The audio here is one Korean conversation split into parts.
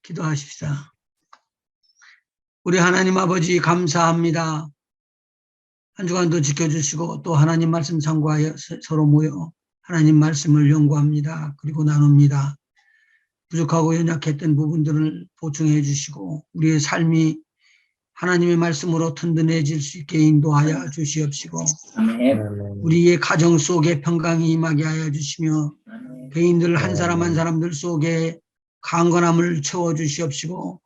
기도하십시다. 우리 하나님 아버지 감사합니다. 한 주간도 지켜주시고 또 하나님 말씀 참고하여 서로 모여 하나님 말씀을 연구합니다. 그리고 나눕니다. 부족하고 연약했던 부분들을 보충해 주시고 우리의 삶이 하나님의 말씀으로 튼튼해질 수 있게 인도하여 주시옵시고 우리의 가정 속에 평강이 임하게 하여 주시며 개인들 한 사람 한 사람들 속에 강건함을 채워 주시옵시고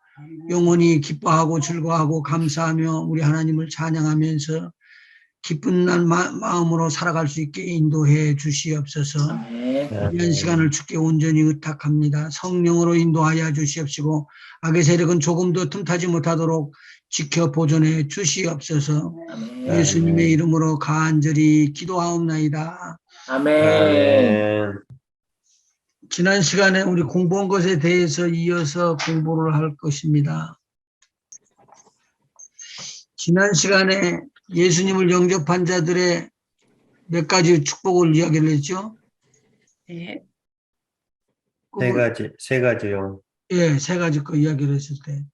영원히 기뻐하고 즐거워하고 감사하며 우리 하나님을 찬양하면서 기쁜 날 마음으로 살아갈 수 있게 인도해 주시옵소서. 이런 시간을 주께 온전히 의탁합니다. 성령으로 인도하여 주시옵시고 악의 세력은 조금도 틈타지 못하도록 지켜 보존해 주시옵소서. 예수님의 이름으로 간절히 기도하옵나이다. 아멘. 지난 시간에 우리 공부한 것에 대해서 이어서 공부를 할 것입니다. 지난 시간에 예수님을 영접한 자들의 몇 가지 축복을 이야기를 했죠? 네. 세 가지요. 예, 세 가지 거 이야기를 했을 때.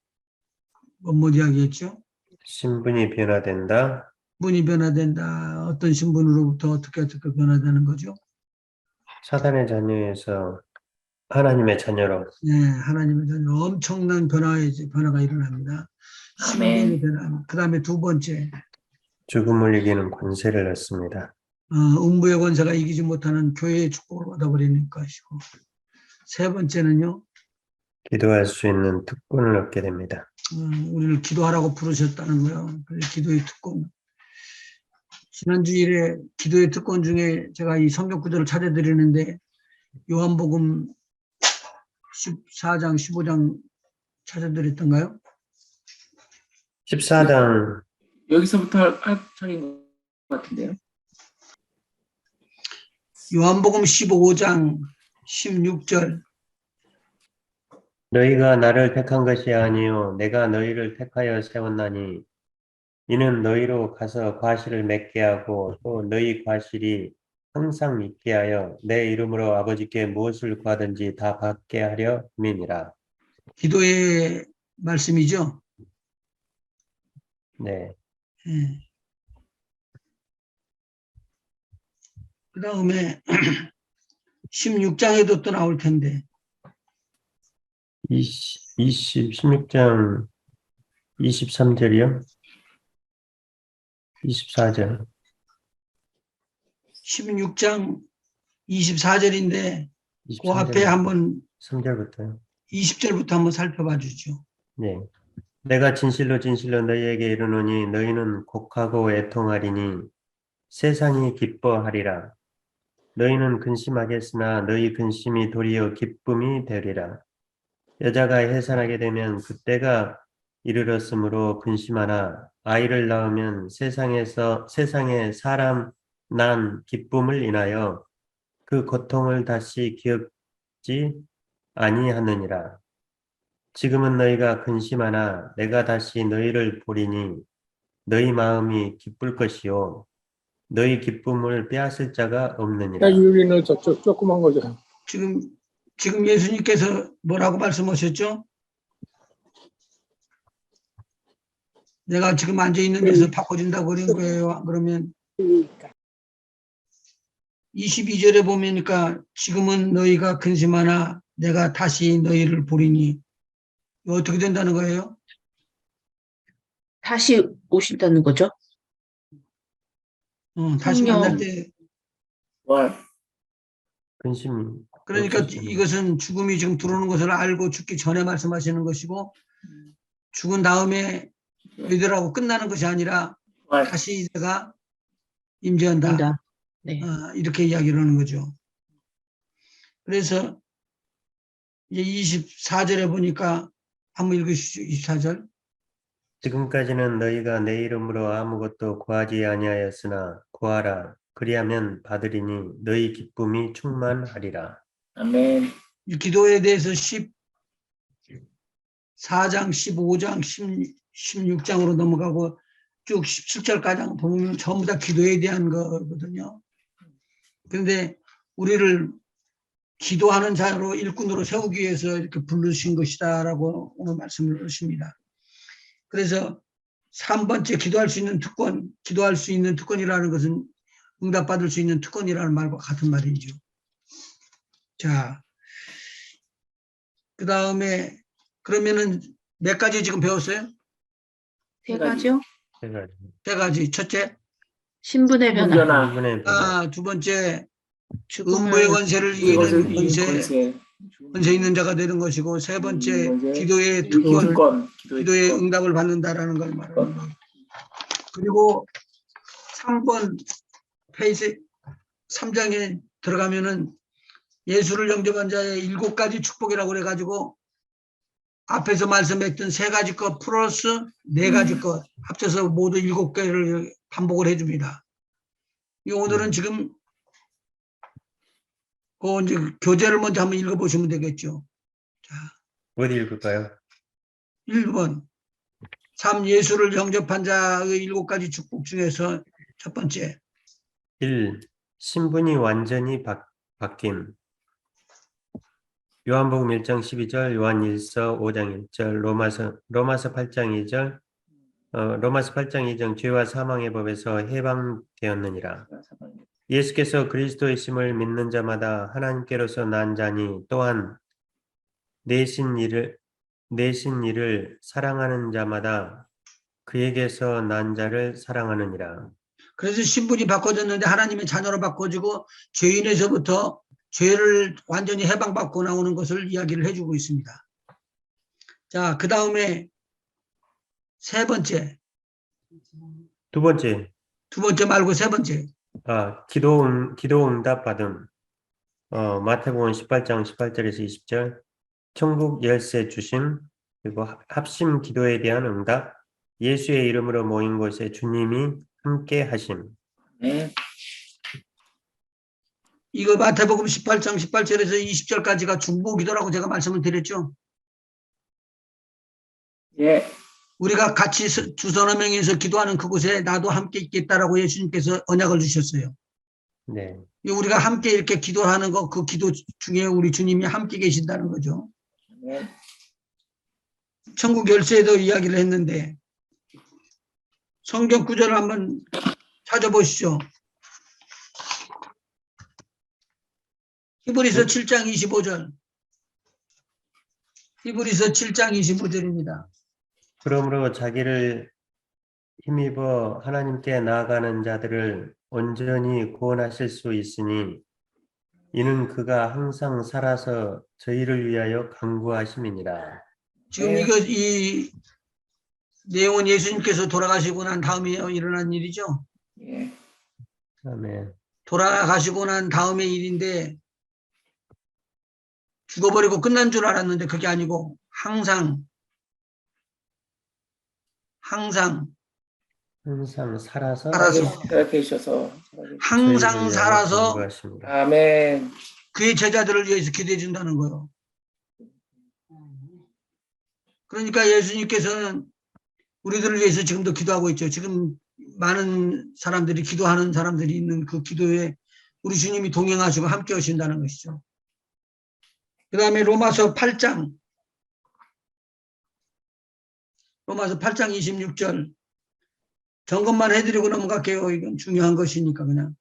뭐 이야기했죠? 신분이 변화된다. 신분이 변화된다. 어떤 신분으로부터 어떻게 변화되는 거죠? 사단의 자녀에서 하나님의 자녀로. 네, 하나님의 자녀. 엄청난 변화가 일어납니다. 신분이 변화. 그 다음에 두 번째. 죽음을 이기는 권세를 얻습니다. 음부의 권세가 이기지 못하는 교회의 축복을 얻어버리는 것이고. 세 번째는요. 기도할 수 있는 특권을 얻게 됩니다. 우리를 기도하라고 부르셨다는 거예요. 기도의 특권. 지난 주일에 기도의 특권 중에 제가 이 성경 구절을 찾아드리는데 요한복음 14장, 15장 찾아드렸던가요? 14장. 여기서부터 할 차례인 것 같은데요. 요한복음 15장 16절. 너희가 나를 택한 것이 아니요 내가 너희를 택하여 세웠나니 이는 너희로 가서 과실을 맺게 하고 또 너희 과실이 항상 있게 하여 내 이름으로 아버지께 무엇을 구하든지 다 받게 하려 함이니라. 기도의 말씀이죠. 네. 네. 그 다음에 16장에도 또 나올 텐데 16장 23절이요? 24절. 16장 24절인데 그 앞에 한번 3절부터요. 20절부터 한번 살펴봐 주죠. 네. 내가 진실로 진실로 너희에게 이르노니 너희는 곡하고 애통하리니 세상이 기뻐하리라. 너희는 근심하겠으나 너희 근심이 도리어 기쁨이 되리라. 여자가 해산하게 되면 그때가 이르렀으므로 근심하나 아이를 낳으면 세상에 사람 난 기쁨을 인하여 그 고통을 다시 기억지 아니하느니라. 지금은 너희가 근심하나 내가 다시 너희를 보리니 너희 마음이 기쁠 것이요 너희 기쁨을 빼앗을 자가 없느니라. 유리는 저쪽 조그만 거죠. 지금 예수님께서 뭐라고 말씀하셨죠? 내가 지금 앉아 있는 데서 바꿔준다고 그런 거예요. 그러면 22절에 보니까 지금은 너희가 근심하나 내가 다시 너희를 보리니 이거 어떻게 된다는 거예요? 다시 오신다는 거죠? 다시 만날 때. 근심이. 그러니까 이것은 죽음이 지금 들어오는 것을 알고 죽기 전에 말씀하시는 것이고 죽은 다음에 너희들하고 끝나는 것이 아니라 다시 내가 임재한다. 네. 이렇게 이야기를 하는 거죠. 그래서 이제 24절에 보니까 한번 읽으시죠. 24절. 지금까지는 너희가 내 이름으로 아무것도 구하지 아니하였으나 구하라. 그리하면 받으리니 너희 기쁨이 충만하리라. 아멘. 이 기도에 대해서 14장, 15장, 16장으로 넘어가고 쭉 17절까지 보면 전부 다 기도에 대한 거거든요. 그런데 우리를 기도하는 자로 일꾼으로 세우기 위해서 이렇게 부르신 것이다라고 오늘 말씀을 하십니다. 그래서 3번째 기도할 수 있는 특권, 기도할 수 있는 특권이라는 것은 응답받을 수 있는 특권이라는 말과 같은 말이죠. 자, 그 다음에 그러면은 몇 가지 지금 배웠어요? 세 가지요? 제가 세 가지. 첫째, 신분의 변화. 신분의 변화, 두 번째, 죽음을 음부의 권세를 이기는 이기는 권세 있는 자가 되는 것이고, 세 번째, 기도의 기도의 특권, 기도의 응답을 받는다라는 걸 말하는 거예요. 그리고 3번 페이지 3장에 들어가면은 예수를 영접한 자의 7가지 축복이라고 그래가지고 앞에서 말씀했던 3가지 것 플러스 4가지 것 합쳐서 모두 7개를 반복을 해줍니다. 오늘은 지금 이제 교재를 먼저 한번 읽어보시면 되겠죠. 자, 어디 읽을까요? 1번 3. 예수를 영접한 자의 7가지 축복 중에서 첫 번째 1. 신분이 완전히 바뀜. 요한복음 1장 12절, 요한 1서 5장 1절, 로마서 8장 2절, 로마서 8장 2절, 죄와 사망의 법에서 해방되었느니라. 예수께서 그리스도의 심을 믿는 자마다 하나님께로서 난 자니 또한 내신 이를 사랑하는 자마다 그에게서 난 자를 사랑하느니라. 그래서 신분이 바꿔졌는데 하나님의 자녀로 바꿔지고 죄인에서부터 죄를 완전히 해방받고 나오는 것을 이야기를 해주고 있습니다. 자, 그 다음에 세 번째, 두 번째, 두 번째 말고 세 번째. 기도 응답 받음. 마태복음 18장 18절에서 20절, 천국 열쇠 주심, 그리고 합심 기도에 대한 응답, 예수의 이름으로 모인 곳에 주님이 함께 하심. 네. 이거 마태복음 18장 18절에서 20절까지가 중보 기도라고 제가 말씀을 드렸죠. 예. 우리가 같이 두서너 명이서 기도하는 그곳에 나도 함께 있겠다라고 예수님께서 언약을 주셨어요. 네. 우리가 함께 이렇게 기도하는 거, 그 기도 중에 우리 주님이 함께 계신다는 거죠. 네. 천국 열쇠도 이야기를 했는데 성경 구절을 한번 찾아보시죠. 히브리서 7장 25절. 히브리서 7장 25절입니다. 그러므로 자기를 힘입어 하나님께 나아가는 자들을 온전히 구원하실 수 있으니 이는 그가 항상 살아서 저희를 위하여 간구하심이니라. 지금 이 내용은 예수님께서 돌아가시고 난 다음에 일어난 일이죠. 예. 아멘. 돌아가시고 난 다음의 일인데 죽어버리고 끝난 줄 알았는데 그게 아니고 항상 살아서 계셔서 항상 저희를 위하여 살아서 간구하십니다. 아멘. 그의 제자들을 위해서 기도해 준다는 거예요. 그러니까 예수님께서는 우리들을 위해서 지금도 기도하고 있죠. 지금 많은 사람들이 기도하는 사람들이 있는 그 기도에 우리 주님이 동행하시고 함께 하신다는 것이죠. 그 다음에 로마서 8장 26절 점검만 해드리고 넘어갈게요. 이건 중요한 것이니까 그냥.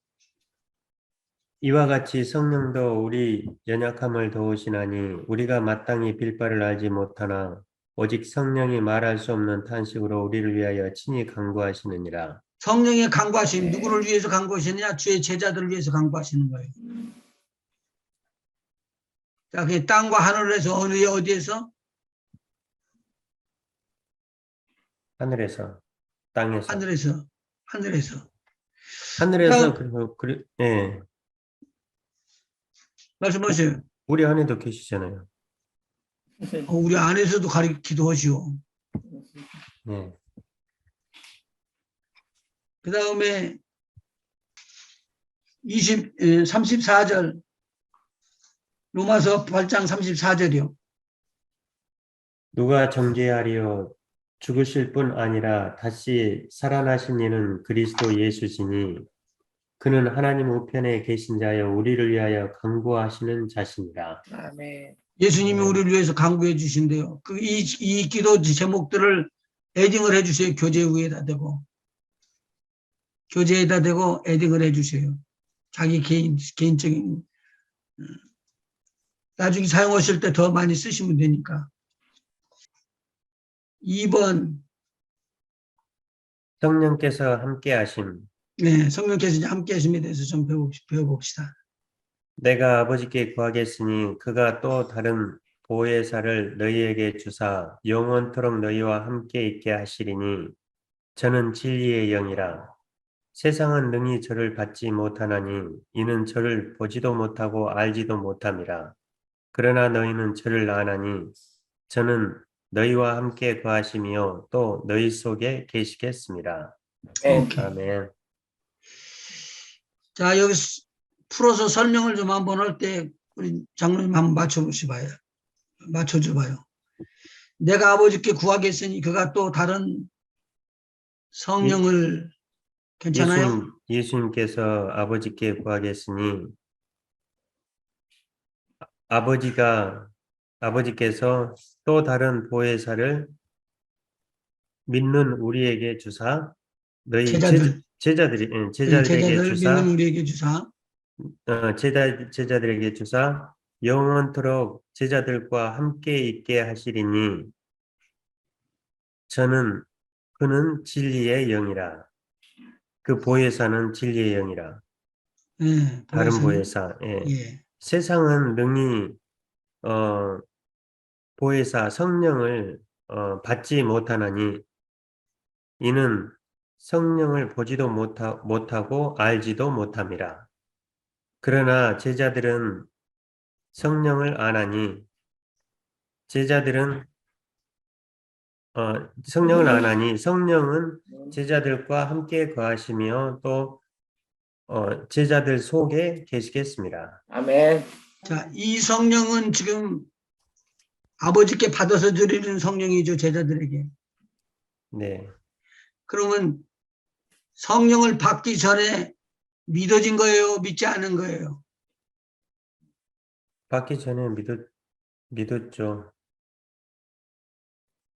이와 같이 성령도 우리 연약함을 도우시나니 우리가 마땅히 빌 바를 알지 못하나 오직 성령이 말할 수 없는 탄식으로 우리를 위하여 친히 간구하시느니라. 성령의 간구하심, 누구를 위해서 간구하시느냐? 주의 제자들을 위해서 간구하시는 거예요. 자, 그 땅과 하늘에서 어디에서? 하늘에서, 땅에서. 하늘에서. 그리고 예. 말씀하세요. 우리 안에도 계시잖아요. 우리 안에서도 기도하시오. 네. 그 다음에 34절 로마서 8장 34절이요. 누가 정죄하리요? 죽으실 뿐 아니라 다시 살아나신 이는 그리스도 예수시니 그는 하나님 우편에 계신 자여 우리를 위하여 간구하시는 자시니라. 아멘. 예수님이 네. 우리를 위해서 간구해 주신대요. 이 기도 제목들을 에딩을 해 주세요. 교재 위에다 대고. 교재에다 대고 에딩을 해 주세요. 자기 개인적인, 나중에 사용하실 때 더 많이 쓰시면 되니까. 2번, 성령께서 함께 하심. 네, 성령께서 이제 함께 하심에 대해서 좀 배워봅시다. 내가 아버지께 구하겠으니 그가 또 다른 보혜사를 너희에게 주사 영원토록 너희와 함께 있게 하시리니 저는 진리의 영이라. 세상은 능히 저를 받지 못하나니 이는 저를 보지도 못하고 알지도 못함이라. 그러나 너희는 저를 아나니 저는 너희와 함께 거하시며 또 너희 속에 계시겠습니다. 아멘. 아멘. 자, 여기 풀어서 설명을 좀 한번 할 때 우리 장로님 한번 맞춰줘봐요. 내가 아버지께 구하겠으니 그가 또 다른 성령을, 괜찮아요? 예수님께서 아버지께 구하겠으니 아버지께서 또 다른 보혜사를 믿는 우리에게 주사 너희 제자들에게 제자들 주사 믿는 우리에게 주사. 제자들에게 주사 영원토록 제자들과 함께 있게 하시리니 그는 진리의 영이라. 그 보혜사는 진리의 영이라. 예, 다른 보혜사는. 보혜사. 예. 예. 세상은 능히 보혜사 성령을 받지 못하나니 이는 성령을 보지도 못하고 알지도 못함이라. 그러나 제자들은 성령을 아나니 성령은 제자들과 함께 거하시며 또 제자들 속에 계시겠습니다. 아멘. 자, 이 성령은 지금 아버지께 받아서 드리는 성령이죠, 제자들에게. 네, 그러면 성령을 받기 전에 믿어진 거예요, 믿지 않은 거예요? 받기 전에 믿었죠.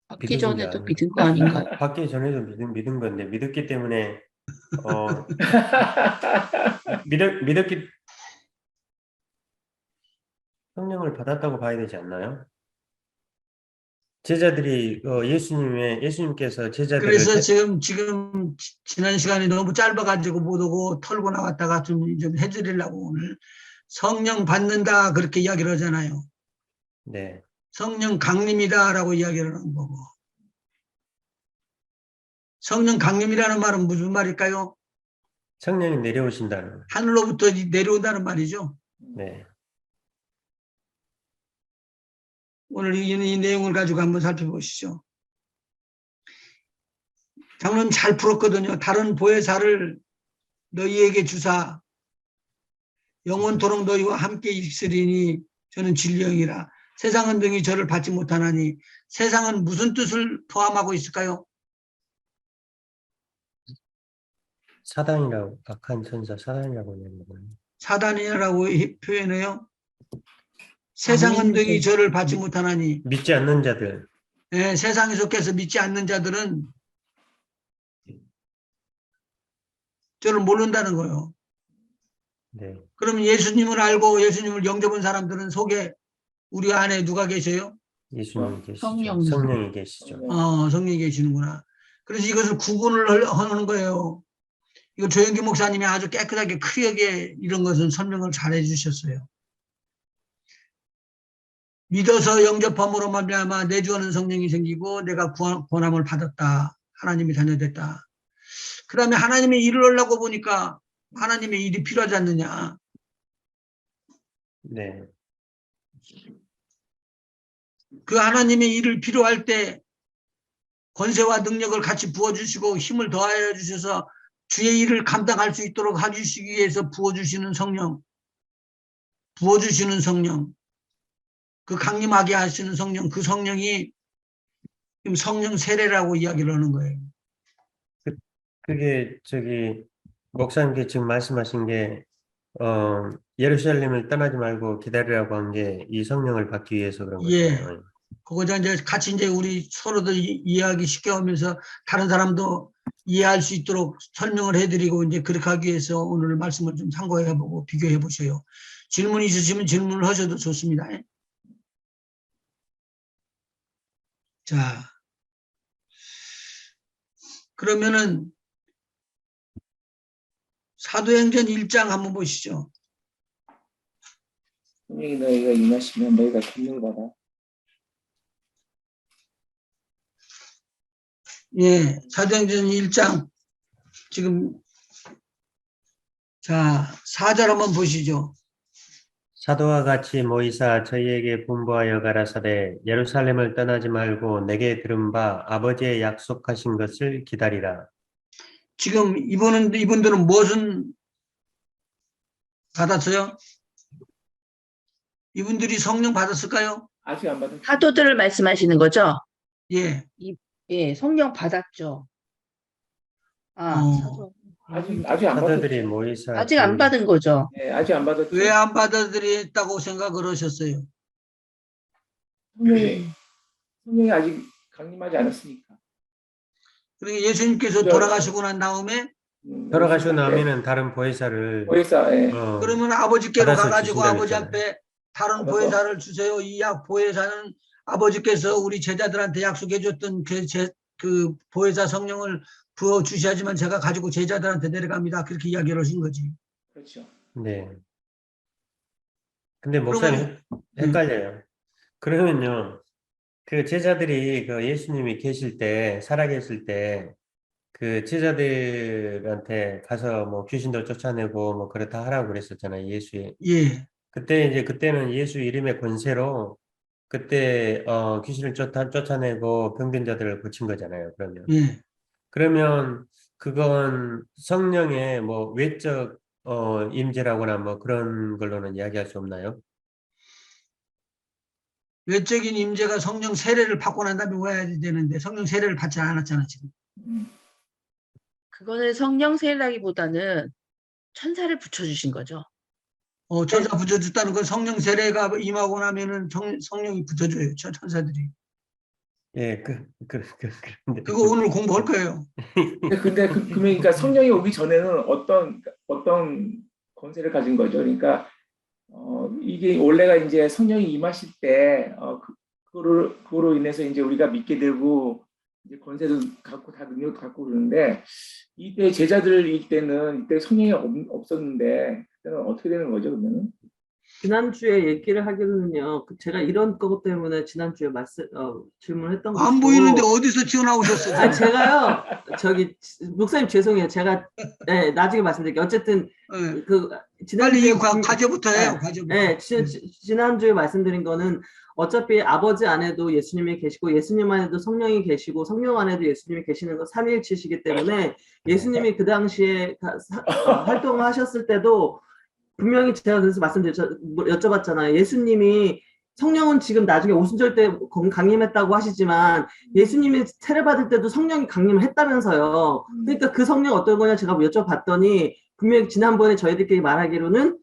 받기 전에도 믿은 거 아닌가요? 받기 전에도 믿은 건데 믿었기 때문에 믿었기 성령을 받았다고 봐야 되지 않나요? 제자들이 예수님께서 제자들을 그래서 지금 지난 시간이 너무 짧아가지고 못 오고 털고 나왔다가 좀 해드리려고 오늘 성령 받는다 그렇게 이야기를 하잖아요. 네, 성령 강림이다라고 이야기를 하는 거고. 성령 강림이라는 말은 무슨 말일까요? 성령이 내려오신다는. 하늘로부터 내려온다는 말이죠. 네, 오늘 이 내용을 가지고 한번 살펴보시죠. 장로님 잘 풀었거든요. 다른 보혜사를 너희에게 주사 영원토록 너희와 함께 있으리니 저는 진리영이라. 세상은 능히 저를 받지 못하나니 세상은 무슨 뜻을 포함하고 있을까요? 사단이라고 악한 천사 사단이라고 하는 거예요. 사단이라고 표현해요. 세상은 능히 저를 받지 못하나니 믿지 않는 자들. 네, 세상에 속해서 믿지 않는 자들은 저를 모른다는 거예요. 네, 그러면 예수님을 알고 예수님을 영접한 사람들은 속에 우리 안에 누가 계셔요? 예수님 계시죠. 성령. 성령이 계시죠. 성령이 계시는구나. 그래서 이것을 구분을 하는 거예요. 이거 조영기 목사님이 아주 깨끗하게 크게 이런 것은 설명을 잘 해주셨어요. 믿어서 영접함으로 말미암아 내주하는 성령이 생기고 내가 권함을 받았다. 하나님이 자녀됐다. 그 다음에 하나님의 일을 하려고 보니까 하나님의 일이 필요하지 않느냐. 네, 그 하나님의 일을 필요할 때 권세와 능력을 같이 부어주시고 힘을 더하여 주셔서 주의 일을 감당할 수 있도록 해주시기 위해서 부어주시는 성령, 그 강림하게 하시는 성령, 그 성령이 성령 세례라고 이야기를 하는 거예요. 그게 목사님께 지금 말씀하신 게 예루살렘을 떠나지 말고 기다리라고 한 게 이 성령을 받기 위해서 그런 예. 거잖아요. 그거자 이제 같이 이제 우리 서로들 이해하기 쉽게 하면서 다른 사람도 이해할 수 있도록 설명을 해드리고 이제 그렇게 하기 위해서 오늘 말씀을 좀 참고해보고 비교해 보세요. 질문 있으시면 질문을 하셔도 좋습니다. 자, 그러면은 사도행전 1장 한번 보시죠. 성령이 너희가 임하시면 너희가 권능을 받아. 예, 사도행전 1장 지금 자 4절 한번 보시죠. 사도와 같이 모이사 저희에게 분부하여 가라사대 예루살렘을 떠나지 말고 내게 들은 바 아버지의 약속하신 것을 기다리라. 지금 이분들은 무엇은 받았어요? 이분들이 성령 받았을까요? 아직 안 받은. 사도들을 말씀하시는 거죠? 예. 예, 성령 받았죠. 아, 어. 아직 안 사도들이 받았죠. 모이사 아직 안 받은 거죠. 네, 아직 안 받았죠. 왜 안 받아들였다고 생각을 하셨어요? 성령이 아직 강림하지 않았으니까. 그러니까 예수님께서 돌아가시고 난 다음에 돌아가시고 나면은 다른 보혜사를 보혜사. 예. 그러면 아버지께로 받아서 가가지고 주신다고 아버지 했잖아요. 앞에 다른 받아서. 보혜사를 주세요. 이 보혜사는 아버지께서 우리 제자들한테 약속해줬던 그 보혜사 성령을 부어 주셔야지만 제가 가지고 제자들한테 내려갑니다. 그렇게 이야기를 하신 거지. 그렇죠. 네. 근데 목사님 헷갈려요. 그러면요, 그 제자들이 그 예수님이 계실 때, 살아계실 때, 그 제자들한테 가서 뭐 귀신도 쫓아내고 뭐 그렇다 하라고 그랬었잖아요, 예수의. 예, 그때는 예수 이름의 권세로 그때 귀신을 쫓아내고 병든 자들을 고친 거잖아요, 그러면. 예. 그러면 그건 성령의 뭐 외적 임재라거나 뭐 그런 걸로는 이야기할 수 없나요? 외적인 임재가 성령 세례를 받고 난 다음에 와야 되는데 성령 세례를 받지 않았잖아 지금. 그거는 성령 세례라기보다는 천사를 붙여주신 거죠. 천사 붙여줬다는 건 성령 세례가 임하고 나면은 성령이 붙어줘요. 천사들이. 예, 그런데 그거 오늘 공부할 거예요. 근데 그러니까 성령이 오기 전에는 어떤 권세를 가진 거죠. 그러니까 이게 원래가 이제 성령이 임하실 때 그거로 인해서 이제 우리가 믿게 되고 이제 권세도 갖고 다 능력도 갖고 그러는데 이때 제자들일 때는 이때 성령이 없었는데 그때는 어떻게 되는 거죠, 그러면은? 지난주에 얘기를 하기로는요, 제가 이런 것 때문에 지난주에 질문했던 것이고. 안 보이는데 어디서 튀어나오셨어요? 아, 제가요, 목사님 죄송해요. 제가, 네, 나중에 말씀드릴게요. 어쨌든, 네. 지난주에. 빨리 과제부터 해요, 과제부터. 네, 지난주에 말씀드린 거는 어차피 아버지 안에도 예수님이 계시고, 예수님 안에도 성령이 계시고, 성령 안에도 예수님이 계시는 건 삼위일체시기 때문에 예수님이 그 당시에 활동을 하셨을 때도 분명히 제가 그래서 여쭤봤잖아요. 예수님이 성령은 지금 나중에 오순절 때 강림했다고 하시지만 예수님이 세례받을 때도 성령이 강림을 했다면서요. 그러니까 그 성령 어떤 거냐 제가 여쭤봤더니 분명히 지난번에 저희들끼리 말하기로는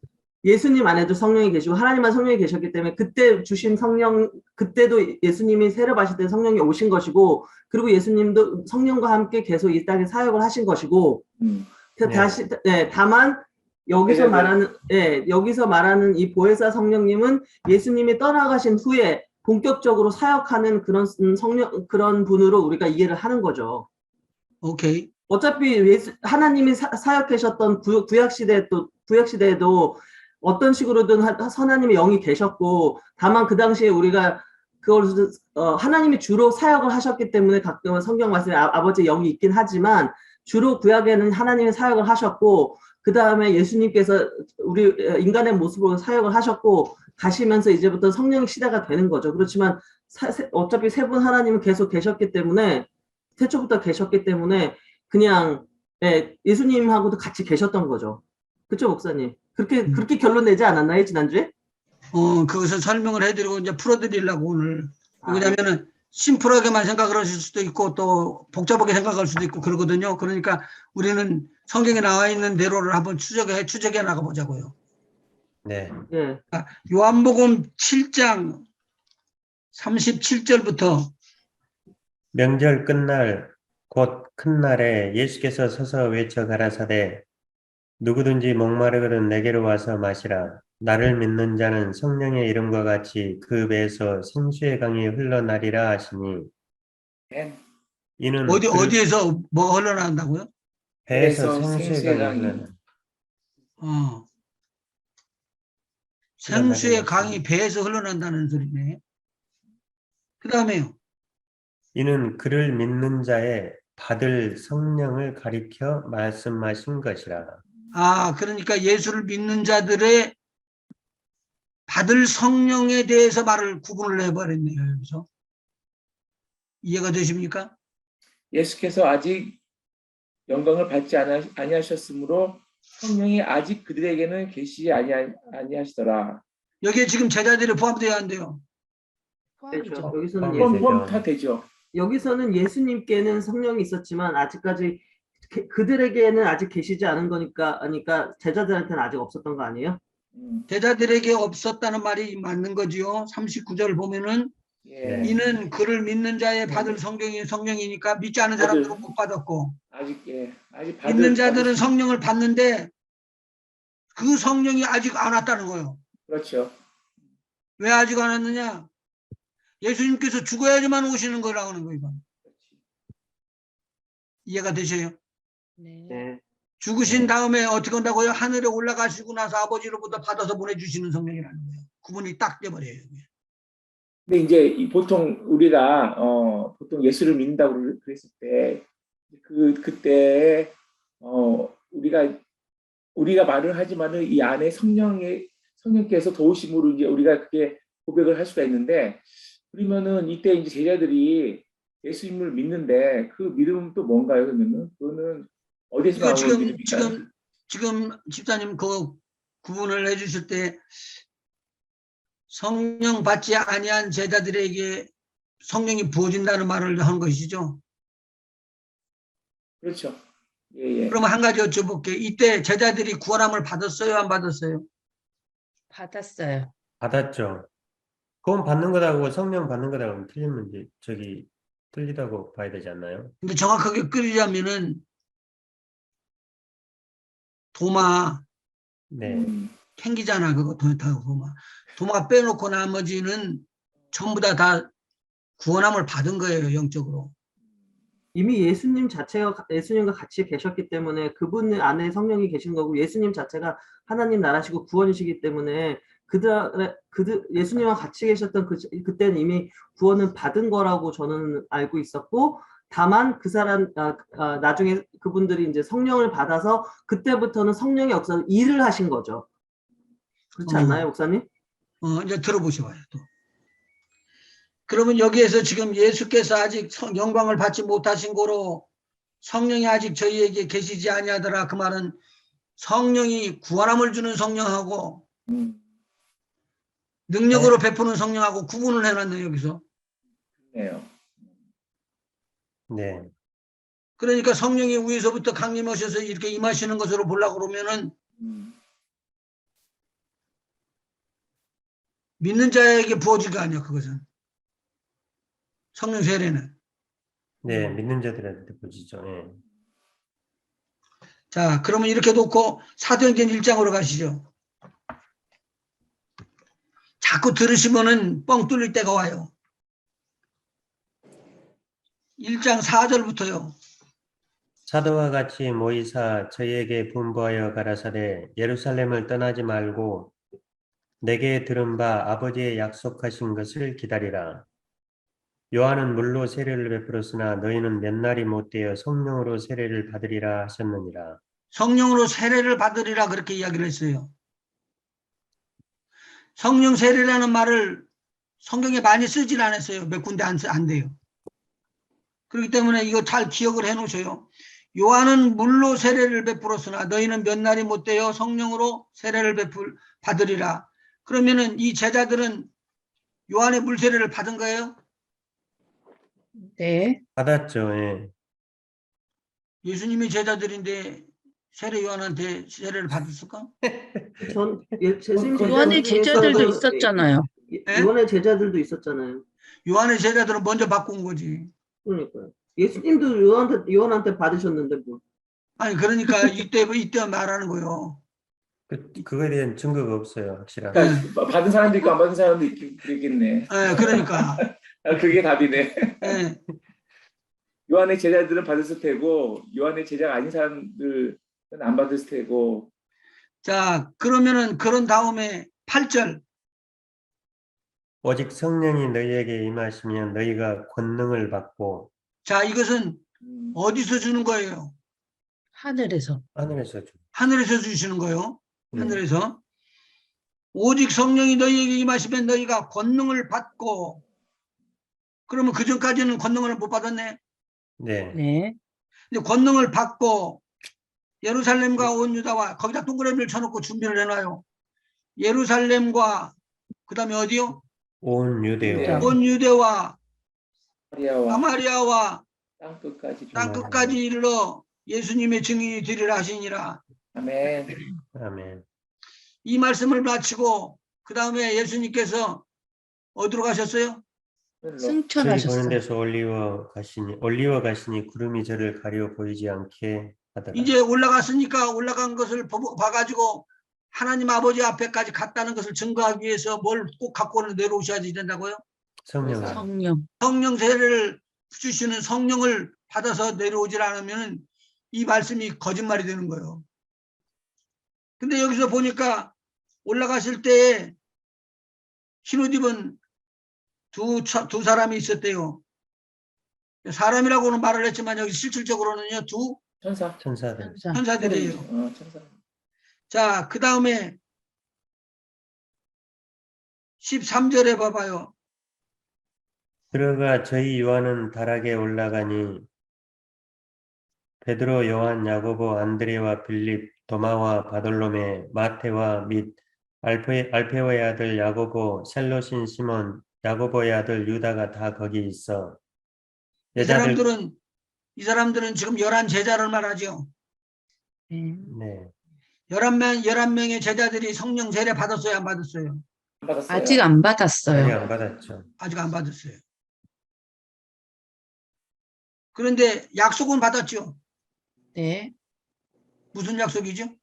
예수님 안에도 성령이 계시고 하나님만 성령이 계셨기 때문에 그때 주신 성령, 그때도 예수님이 세례받을 때 성령이 오신 것이고 그리고 예수님도 성령과 함께 계속 이 땅에 사역을 하신 것이고 다시, 네, 다만 여기서 말하는 이 보혜사 성령님은 예수님이 떠나가신 후에 본격적으로 사역하는 그런 분으로 우리가 이해를 하는 거죠. 오케이. 어차피 하나님이 사역하셨던 구약 시대에도 어떤 식으로든 하나님의 영이 계셨고 다만 그 당시에 우리가 그걸 하나님이 주로 사역을 하셨기 때문에 가끔은 성경 말씀에 아버지의 영이 있긴 하지만 주로 구약에는 하나님의 사역을 하셨고 그 다음에 예수님께서 우리 인간의 모습으로 사역을 하셨고 가시면서 이제부터 성령의 시대가 되는 거죠. 그렇지만 어차피 세 분 하나님은 계속 계셨기 때문에 태초부터 계셨기 때문에 그냥 예수님하고도 같이 계셨던 거죠. 그렇죠, 목사님? 그렇게 결론 내지 않았나요, 지난주에? 그것을 설명을 해드리고 이제 풀어드리려고 오늘. 왜냐면은 심플하게만 생각을 하실 수도 있고 또 복잡하게 생각할 수도 있고 그러거든요. 그러니까 우리는 성경에 나와 있는 대로를 한번 추적해 나가 보자고요. 네. 예. 요한복음 7장 37절부터 명절 끝날 곧 큰 날에 예수께서 서서 외쳐 가라사대 누구든지 목마르거든 내게로 와서 마시라. 나를 믿는 자는 성령의 이름과 같이 그 배에서 생수의 강이 흘러나리라 하시니 뱀, 이는 어디에서 뭐 흘러나온다고요? 배에서 배에서 생수의 생수의 강이 강이. 흘러나. 생수의 흘러나리라 강이 하시니 배에서 흘러난다는 소리네. 그 다음에요. 이는 그를 믿는 자의 받을 성령을 가리켜 말씀하신 것이라. 그러니까 예수를 믿는 자들의 받을 성령에 대해서 구분을 해버렸네요. 여기서. 이해가 되십니까? 예수께서 아직 영광을 받지 아니하셨으므로 성령이 아직 그들에게는 계시지 아니하시더라. 여기에 지금 제자들이 포함되어야 한대요. 그렇죠. 포함이죠. 여기서는 포함이 포함 되죠. 다 되죠. 여기서는 예수님께는 성령이 있었지만 아직까지 그들에게는 아직 계시지 않은 거니까, 그러니까 제자들한테는 아직 없었던 거 아니에요? 제자들에게 없었다는 말이 맞는 거지요. 39절 보면은 예. 네. 이는 그를 믿는 자의 받을 성령이니까 믿지 않은 받을. 사람들은 못 받았고 아직 믿는 받을 자들은 수- 성령을 받는데 그 성령이 아직 안 왔다는 거예요. 그렇죠. 왜 아직 안 왔느냐? 예수님께서 죽어야지만 오시는 거라고 하는 거예요. 이건. 이해가 되셔요? 네. 네. 죽으신 네. 다음에 어떻게 한다고요? 하늘에 올라가시고 나서 아버지로부터 받아서 보내주시는 성령이라는 거예요. 구분이 딱 돼버려요. 이게. 근데 이제 보통 우리가 보통 예수를 믿는다고 그랬을 때 그때 우리가 말을 하지만은 이 안에 성령께서 도우심으로 이제 우리가 그렇게 고백을 할 수가 있는데, 그러면은 이때 이제 제자들이 예수님을 믿는데 그 믿음은 또 뭔가요? 그러면은 그거는 어디서 이거 나오는 믿음일까요? 지금 집사님 그 구분을 해주실 때 성령 받지 아니한 제자들에게 성령이 부어진다는 말을 한 것이죠. 그렇죠. 예. 그러면 한 가지 여쭤볼게요. 이때 제자들이 구원함을 받았어요? 안 받았어요? 받았어요. 받았죠. 그건 받는 거다고 성령 받는 거다고 틀리면 이제 틀리다고 봐야 되지 않나요? 근데 정확하게 끌자면은 도마 네. 캥기잖아. 그거 도마 빼놓고 나머지는 전부 다 구원함을 받은 거예요. 영적으로. 이미 예수님과 같이 계셨기 때문에 그분 안에 성령이 계신 거고, 예수님 자체가 하나님 나라시고 구원이시기 때문에 예수님과 같이 계셨던 그때는 이미 구원은 받은 거라고 저는 알고 있었고, 다만 나중에 그분들이 이제 성령을 받아서 그때부터는 성령의 역사로 일을 하신 거죠. 그렇지 않나요, 목사님? 이제 들어보셔봐요. 또. 그러면 여기에서 지금 예수께서 아직 영광을 받지 못하신 거로 성령이 아직 저희에게 계시지 아니하더라. 그 말은 성령이 구원함을 주는 성령하고 능력으로 베푸는 성령하고 구분을 해놨네요. 여기서. 네요. 네. 그러니까 성령이 위에서부터 강림하셔서 이렇게 임하시는 것으로 보려고 그러면은 믿는 자에게 부어질 거 아니야. 그것은. 성령 세례는. 네, 믿는 자들한테 보시죠. 예. 자, 그러면 이렇게 놓고 사도행전 1장으로 가시죠. 자꾸 들으시면은 뻥 뚫릴 때가 와요. 1장 4절부터요. 사도와 같이 모이사 저희에게 분부하여 가라사대 예루살렘을 떠나지 말고 내게 들은 바 아버지의 약속하신 것을 기다리라. 요한은 물로 세례를 베풀었으나 너희는 몇 날이 못되어 성령으로 세례를 받으리라 하셨느니라. 성령으로 세례를 받으리라 그렇게 이야기를 했어요. 성령 세례라는 말을 성경에 많이 쓰질 않았어요. 몇 군데 안 돼요. 그렇기 때문에 이거 잘 기억을 해 놓으셔요. 요한은 물로 세례를 베풀었으나 너희는 몇 날이 못되어 성령으로 세례를 받으리라. 그러면은 이 제자들은 요한의 물 세례를 받은 거예요? 네. 받았죠. 예. 예수님이 제자들인데 세례 요한한테 세례를 받았을까? 예수님 요한의 제자들도 중에서도 있었잖아요. 요한의 제자들도 있었잖아요. 요한의 제자들은 먼저 바꾼 거지. 그러니까요. 예수님도 요한한테 받으셨는데 뭐. 아니 그러니까 이때 말하는 거요. 그거에 대한 증거가 없어요, 확실한. 그러니까 받은 사람도 있고 안 받은 사람도 있긴 그러겠네. 그러니까 그게 답이네. 예. 요한의 제자들은 받았을 테고 요한의 제자가 아닌 사람들은 안 받았을 테고. 자 그러면은 그런 다음에 8절 오직 성령이 너희에게 임하시면 너희가 권능을 받고 자 이것은 어디서 주는 거예요? 하늘에서. 하늘에서 주. 하늘에서 주시는 거예요. 네. 하늘에서 오직 성령이 너희에게 임하시면 너희가 권능을 받고 그러면 그 전까지는 권능을 못 받았네. 네. 네. 근데 권능을 받고 예루살렘과 온 유다와 거기다 동그라미를 쳐놓고 준비를 해놔요. 예루살렘과 그 다음에 어디요? 온 유대와 온 유대와 마리아와 사마리아와 땅끝까지 땅끝까지 이르러 예수님의 증인이 되리라 하시니라. 아멘. 아멘. 이 말씀을 마치고 그 다음에 예수님께서 어디로 가셨어요? 저희 보는 승천하셨어요. 데서 올리워 가시니 구름이 저를 가려 보이지 않게 하더라. 이제 올라갔으니까 올라간 것을 봐가지고 하나님 아버지 앞에까지 갔다는 것을 증거하기 위해서 뭘 꼭 갖고 내려오셔야 된다고요? 성령. 성령. 성령 세례를 주시는 성령을 받아서 내려오질 않으면 이 말씀이 거짓말이 되는 거예요. 근데 여기서 보니까 올라가실 때 흰옷 입은 두 사람이 있었대요. 사람이라고는 말을 했지만 여기 실질적으로는요 두 천사. 천사들. 천사. 천사들이에요. 천사. 자, 그 다음에 13절에 봐봐요. 들어가 저희 요한은 다락에 올라가니 베드로, 요한, 야고보, 안드레와 빌립, 도마와 바돌로메, 마테와 및 알페오의 아들 야고보, 셀로신 시몬, 야고보의 아들 유다가 다 거기 있어. 이 사람들은 지금 11 제자를 말하죠. 네. 네. 11명의 제자들이 성령 세례 받았어요, 안 받았어요? 안 받았어요. 아직 안 받았어요. 아직 안 받았죠. 아직 안 받았어요. 그런데 약속은 받았죠. 네. 무슨 약속이죠?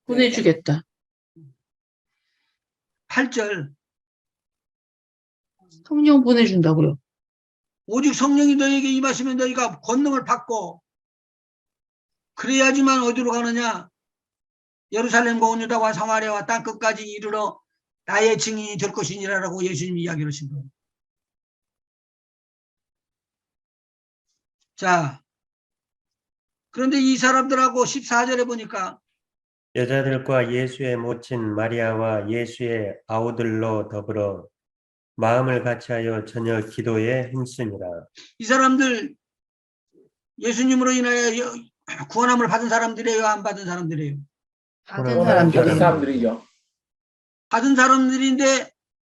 보내주겠다. 8절. 성령 보내준다고요. 오직 성령이 너에게 임하시면 너희가 권능을 받고 그래야지만 어디로 가느냐? 예루살렘과 온 유다와 사마리아와 땅끝까지 이르러 나의 증인이 될 것이니라라고 예수님이 이야기를 하신 거예요. 자, 그런데 이 사람들하고 14절에 보니까 여자들과 예수의 모친 마리아와 예수의 아우들로 더불어 마음을 같이하여 저녁 기도에 힘쓰니라. 이 사람들 예수님으로 인하여 구원함을 받은 사람들이에요, 안 받은 사람들이에요? 받은 받은 받은 사람들이에요. 사람들이죠. 받은 사람들인데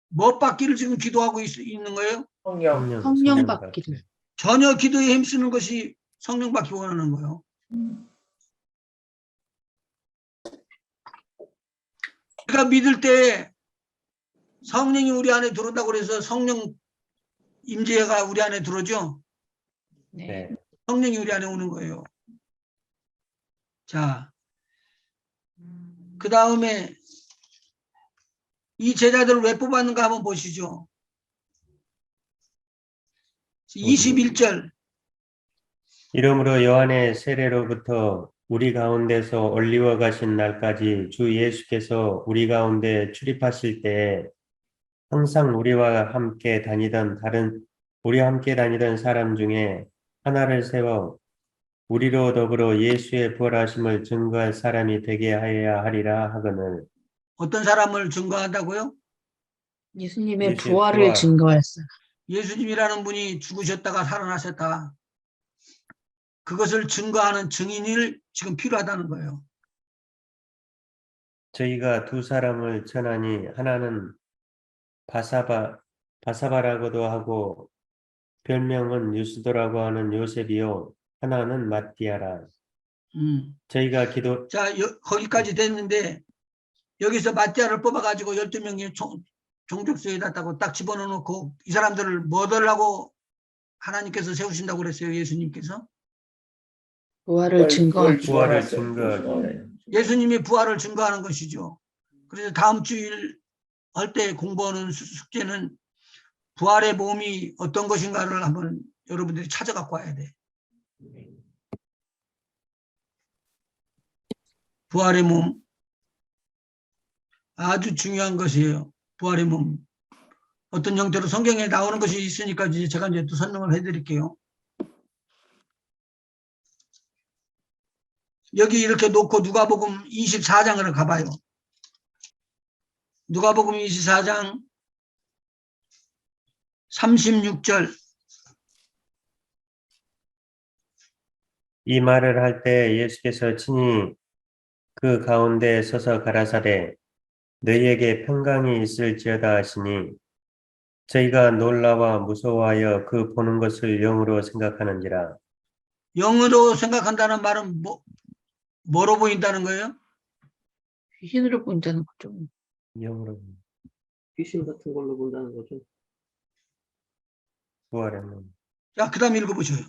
뭐 받기를 지금 기도하고 있는 거예요? 성령. 성령 받기를. 전혀 기도에 힘쓰는 것이 성령 받기 원하는 거예요. 우리가 믿을 때 성령이 우리 안에 들어온다고 그래서 성령 임재가 우리 안에 들어오죠. 네. 네. 성령이 우리 안에 오는 거예요. 자, 그 다음에 이 제자들을 왜 뽑았는가 한번 보시죠. 21절. 이러므로 요한의 세례로부터 우리 가운데서 올리워 가신 날까지 주 예수께서 우리 가운데 출입하실 때에 항상 우리와 함께 다니던 사람 중에 하나를 세워 우리로 더불어 예수의 부활하심을 증거할 사람이 되게 하여야 하리라 하거늘. 어떤 사람을 증거한다고요? 예수님의 예수의 부활을 부활. 증거했어요. 예수님이라는 분이 죽으셨다가 살아나셨다. 그것을 증거하는 증인이 지금 필요하다는 거예요. 저희가 두 사람을 전하니 하나는 바사바라고도 하고 별명은 유스도라고 하는 요셉이요 하나는 마띠아라. 저희가 기도 자, 거기까지 됐는데 여기서 마띠아를 뽑아가지고 12명의 종족수에다 딱 집어넣고 이 사람들을 뭐들라고 하나님께서 세우신다고 그랬어요. 예수님께서. 부활을 증거하기 부활을 주관하죠. 증거하기 위하여. 예수님이 부활을 증거하는 것이죠. 그래서 다음 주일 할 때 공부하는 숙제는 부활의 몸이 어떤 것인가를 한번 여러분들이 찾아갖고 와야 돼. 부활의 몸. 아주 중요한 것이에요. 부활의 몸. 어떤 형태로 성경에 나오는 것이 있으니까 이제 제가 이제 또 설명을 해드릴게요. 여기 이렇게 놓고 누가복음 24장으로 가봐요. 누가복음 24장 36절. 이 말을 할 때 예수께서 친히 그 가운데 서서 가라사대 너희에게 평강이 있을지어다 하시니 저희가 놀라와 무서워하여 그 보는 것을 영으로 생각하는지라. 영으로 생각한다는 말은 뭐로 보인다는 거예요? 귀신으로 본다는 거죠. 영으로 귀신 같은 걸로 본다는 거죠. 부활의 몸. 자, 그 다음 읽어보셔요.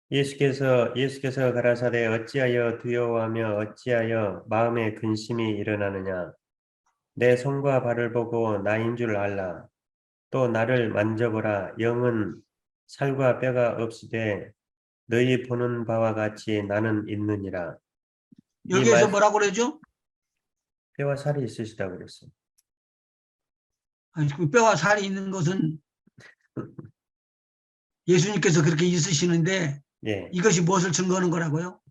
예수께서 가라사대 어찌하여 두려워하며 어찌하여 마음에 근심이 일어나느냐. 내 손과 발을 보고 나인 줄 알라. 또 나를 만져보라. 영은 살과 뼈가 없으되 너희 보는 바와 같이 나는 있느니라. 여기에서 뭐라고 그러죠? 뼈와 살이 있으시다고 그랬어요. 아니, 그 뼈와 살이 있는 것은 예수님께서 그렇게 있으시는데 예. 이것이 무엇을 증거하는 거라고요?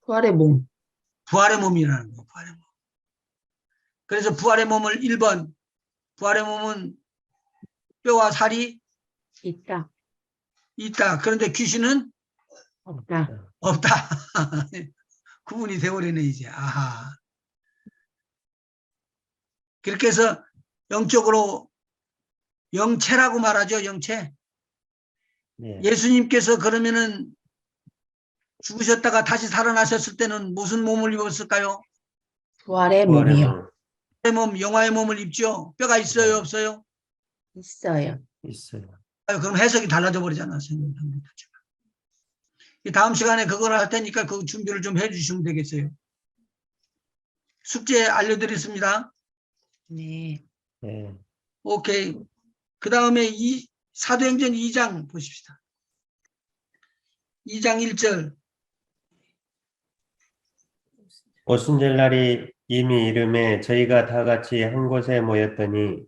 부활의 몸. 부활의 몸이라는 거예요. 부활의 몸. 그래서 부활의 몸을 1번 부활의 몸은 뼈와 살이 있다. 있다. 그런데 귀신은 없다. 없다. 구분이 되어버리네 이제. 아하. 그렇게 해서 영적으로 영체라고 말하죠. 영체. 예. 예수님께서 그러면은 죽으셨다가 다시 살아나셨을 때는 무슨 몸을 입었을까요? 부활의 부활의 몸이요. 몸 뼈의 몸, 영화의 몸을 입죠. 뼈가 있어요, 없어요? 있어요. 있어요. 아유, 그럼 해석이 달라져 버리잖아. 다음 시간에 그걸 할 테니까 그 준비를 좀 해주시면 되겠어요. 숙제 알려드렸습니다. 네. 예. 오케이. 그 다음에 사도행전 2장 보십시다. 2장 1절. 오순절 날이 이미 이름에 저희가 다 같이 한 곳에 모였더니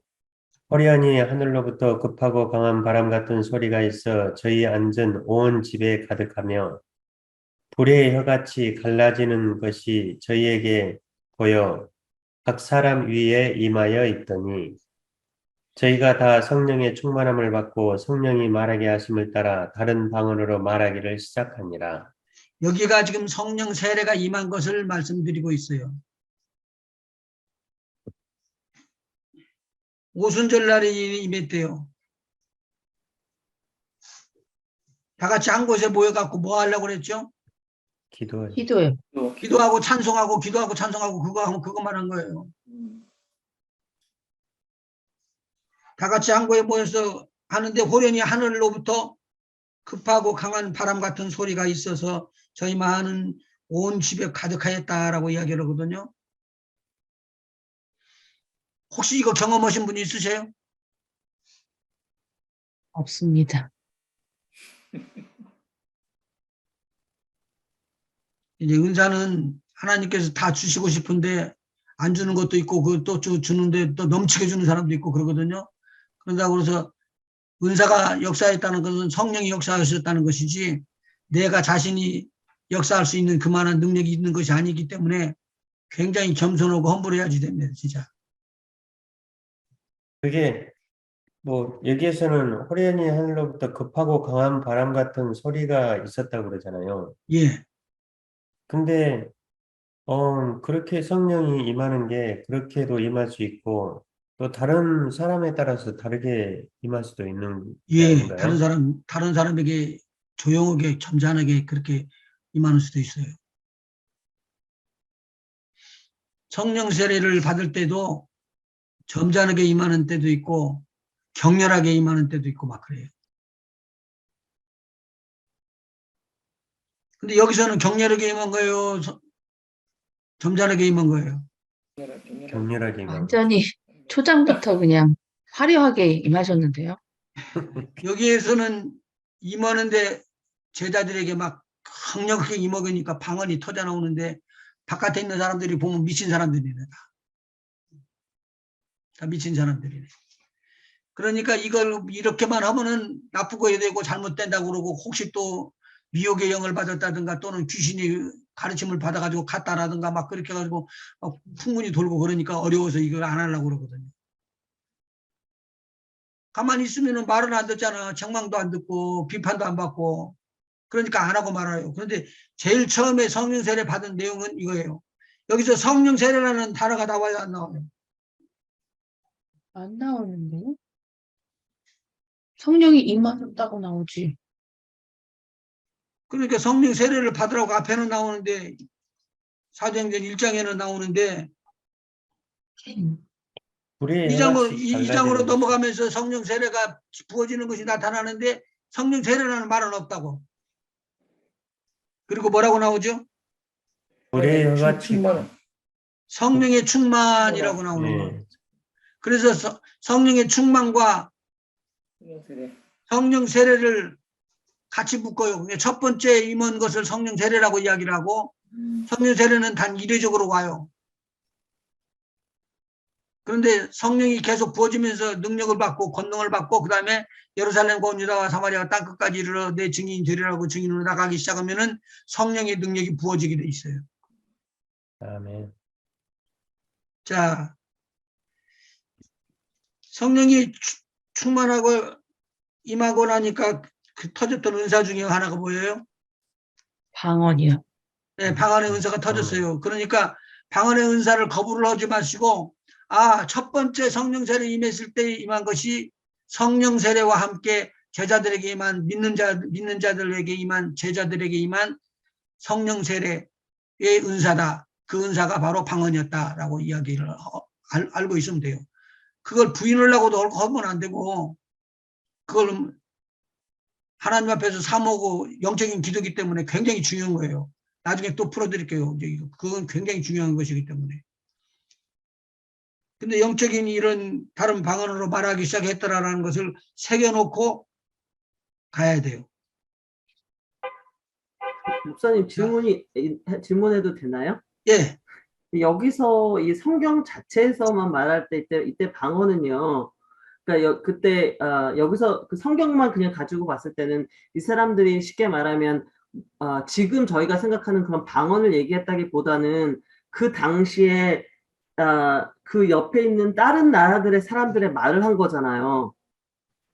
호련히 하늘로부터 급하고 강한 바람 같은 소리가 있어 저희 앉은 온 집에 가득하며 불의 혀같이 갈라지는 것이 저희에게 보여 각 사람 위에 임하여 있더니 저희가 다 성령의 충만함을 받고 성령이 말하게 하심을 따라 다른 방언으로 말하기를 시작하니라. 여기가 지금 성령 세례가 임한 것을 말씀드리고 있어요. 오순절 날에 임했대요. 다 같이 한 곳에 모여갖고 뭐 하려고 그랬죠? 기도하죠. 기도요. 기도하고 찬송하고 기도하고 찬송하고 그거만 한 거예요. 다 같이 한 곳에 모여서 하는데 호련히 하늘로부터 급하고 강한 바람 같은 소리가 있어서 저희 많은 온 집에 가득하였다라고 이야기를 하거든요. 혹시 이거 경험하신 분이 있으세요? 없습니다. 이제 은사는 하나님께서 다 주시고 싶은데 안 주는 것도 있고 그 또 주는데 또 넘치게 주는 사람도 있고 그러거든요. 그런다고 해서 은사가 역사했다는 것은 성령이 역사하셨다는 것이지 내가 자신이 역사할 수 있는 그만한 능력이 있는 것이 아니기 때문에 굉장히 겸손하고 험불해야지 됩니다. 진짜. 그게 뭐 여기에서는 호련히 하늘로부터 급하고 강한 바람 같은 소리가 있었다고 그러잖아요. 예. 근데 그렇게 성령이 임하는 게 그렇게도 임할 수 있고 또 다른 사람에 따라서 다르게 임할 수도 있는 게 예. 아닌가요? 다른 사람에게 조용하게 점잖하게 그렇게 임하는 수도 있어요. 성령 세례를 받을 때도 점잖게 임하는 때도 있고 격렬하게 임하는 때도 있고 막 그래요. 근데 여기서는 격렬하게 임한 거예요? 점잖게 임한 거예요? 격렬하게 임하고 완전히 초장부터 그냥 화려하게 임하셨는데요. 여기에서는 임하는데 제자들에게 막 강력하게 임하니까 방언이 터져 나오는데 바깥에 있는 사람들이 보면 미친 사람들이네. 다 미친 사람들이네. 그러니까 이걸 이렇게만 하면은 나쁘고 해야 되고 잘못된다고 그러고 혹시 또 미혹의 영을 받았다든가 또는 귀신이 가르침을 받아가지고 갔다라든가 막 그렇게 해가지고 막 풍문이 돌고 그러니까 어려워서 이걸 안 하려고 그러거든요. 가만히 있으면은 말은 안 듣잖아. 책망도 안 듣고 비판도 안 받고 그러니까 안 하고 말아요. 그런데 제일 처음에 성령 세례 받은 내용은 이거예요. 여기서 성령 세례라는 단어가 나와요, 안 나와요? 안 나오는데? 성령이 임하셨다고 나오지. 그러니까 성령 세례를 받으라고 앞에는 나오는데 사도행전 1장에는 나오는데 불의 2장으로, 해같이 2장으로 갈라지는 넘어가면서 성령 세례가 부어지는 것이 나타나는데 성령 세례라는 말은 없다고. 그리고 뭐라고 나오죠? 불의 해같이 충만. 성령의 충만이라고 나오는 거예요. 예. 그래서 성령의 충만과 성령 세례를 같이 묶어요. 첫 번째 임한 것을 성령 세례라고 이야기를 하고 성령 세례는 단 이례적으로 와요. 그런데 성령이 계속 부어지면서 능력을 받고 권능을 받고 그 다음에 예루살렘과 온 유다와 사마리아와 땅끝까지 이르러 내 증인이 되리라고 증인으로 나가기 시작하면은 성령의 능력이 부어지게 돼 있어요. 아멘. 자, 성령이 충만하고 임하고 나니까 그 터졌던 은사 중에 하나가 뭐예요? 방언이요. 네, 방언의 은사가 터졌어요. 그러니까 방언의 은사를 거부를 하지 마시고 첫 번째 성령 세례 임했을 때 임한 것이 성령 세례와 함께 제자들에게 임한 믿는 자들에게 임한 제자들에게 임한 성령 세례의 은사다. 그 은사가 바로 방언이었다라고 이야기를 알고 있으면 돼요. 그걸 부인하려고도 하면 안 되고 그걸 하나님 앞에서 사모고 영적인 기도이기 때문에 굉장히 중요한 거예요. 나중에 또 풀어드릴게요. 그건 굉장히 중요한 것이기 때문에. 근데 영적인 이런 다른 방언으로 말하기 시작했더라라는 것을 새겨놓고 가야 돼요. 목사님 질문해도 되나요? 예, 여기서 이 성경 자체에서만 말할 때 이때 방언은요. 그러니까 그때 여기서 그 성경만 그냥 가지고 봤을 때는 이 사람들이 쉽게 말하면 지금 저희가 생각하는 그런 방언을 얘기했다기보다는 그 당시에 그 옆에 있는 다른 나라들의 사람들의 말을 한 거잖아요.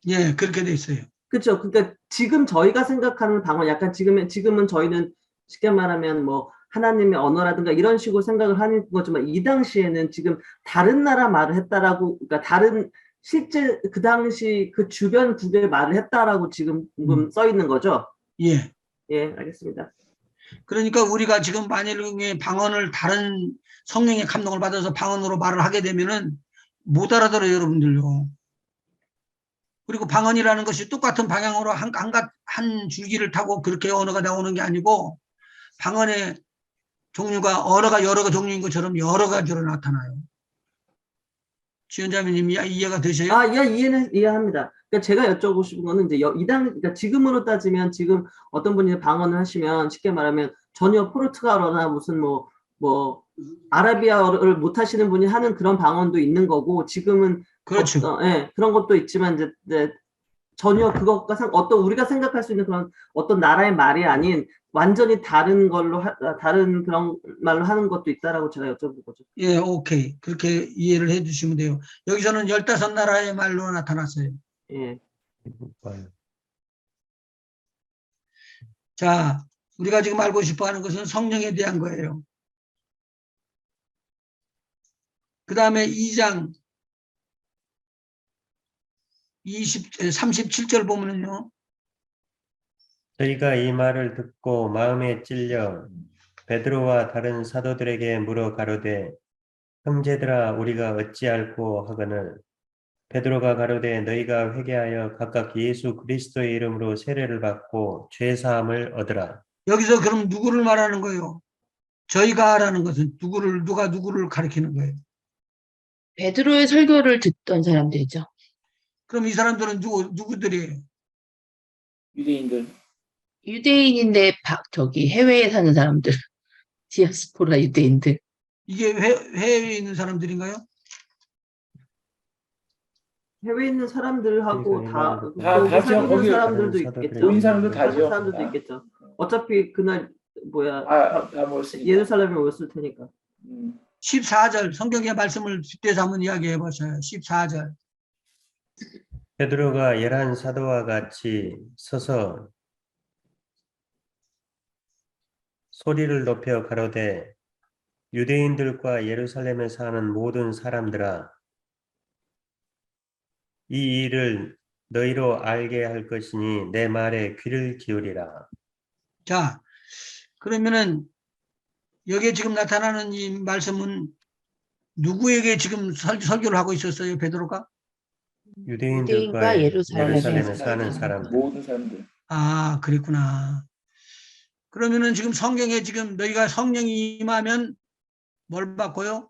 예, 그렇게 돼 있어요. 그렇죠. 그러니까 지금 저희가 생각하는 방언, 약간 지금은 저희는 쉽게 말하면 뭐 하나님의 언어라든가 이런 식으로 생각을 하는 거지만 이 당시에는 지금 다른 나라 말을 했다라고, 그러니까 다른 실제 그 당시 그 주변 국의 말을 했다라고 지금 써 있는 거죠. 예. 예, 알겠습니다. 그러니까 우리가 지금 만일에 방언을 다른 성령의 감동을 받아서 방언으로 말을 하게 되면은 못 알아들어요, 여러분들요. 그리고 방언이라는 것이 똑같은 방향으로 한 줄기를 타고 그렇게 언어가 나오는 게 아니고 방언의 종류가 언어가 여러 가 종류인 것처럼 여러 가지로 나타나요. 지연자매님 이해가 되세요? 이해합니다. 그러니까 제가 여쭤보고 싶은 거는 이제 그러니까 지금으로 따지면 지금 어떤 분이 방언을 하시면 쉽게 말하면 전혀 포르투갈어나 무슨 뭐 아라비아어를 못 하시는 분이 하는 그런 방언도 있는 거고 지금은 그렇죠. 예, 그런 것도 있지만 이제 전혀 그것과 우리가 생각할 수 있는 그런 어떤 나라의 말이 아닌 완전히 다른 걸로 다른 그런 말로 하는 것도 있다라고 제가 여쭤본 거죠. 예, 오케이. 그렇게 이해를 해 주시면 돼요. 여기서는 15나라의 말로 나타났어요. 예. 자, 우리가 지금 알고 싶어 하는 것은 성령에 대한 거예요. 그 다음에 2장 37절 보면은요. 저희가 이 말을 듣고 마음에 찔려 베드로와 다른 사도들에게 물어 가로되 형제들아 우리가 어찌할꼬 하거늘 베드로가 가로되 너희가 회개하여 각각 예수 그리스도의 이름으로 세례를 받고 죄 사함을 얻으라. 여기서 그럼 누구를 말하는 거예요? 저희가라는 것은 누가 누구를 가리키는 거예요? 베드로의 설교를 듣던 사람들이죠. 그럼 이 사람들은 누구들이에요? 유대인들. 유대인인데 저기 해외에 사는 사람들, 디아스포라 유대인들. 이게 해외에 있는 사람들인가요? 해외에 있는 사람들하고 그러니까 다, 이 다 거기 다죠. 살고 있는 거기 사람들도 다른 있겠죠. 모인 사람도 다른 다죠. 사람들도 다. 있겠죠. 어차피 그날 뭐야 다 모였으니까. 예루살렘에 모였을 테니까. 14절 성경의 말씀을 빗대서 한번 이야기해 보셔요. 14절. 베드로가 11 사도와 같이 서서 소리를 높여 가로되 유대인들과 예루살렘에 사는 모든 사람들아 이 일을 너희로 알게 할 것이니 내 말에 귀를 기울이라. 자, 그러면은 여기에 지금 나타나는 이 말씀은 누구에게 지금 설교를 하고 있었어요, 베드로가? 유대인들과 예루살렘에 예루살렘에 사는 사람들. 모든 사람들. 아, 그랬구나. 그러면은 지금 성경에 지금 너희가 성령이 임하면 뭘 받고요?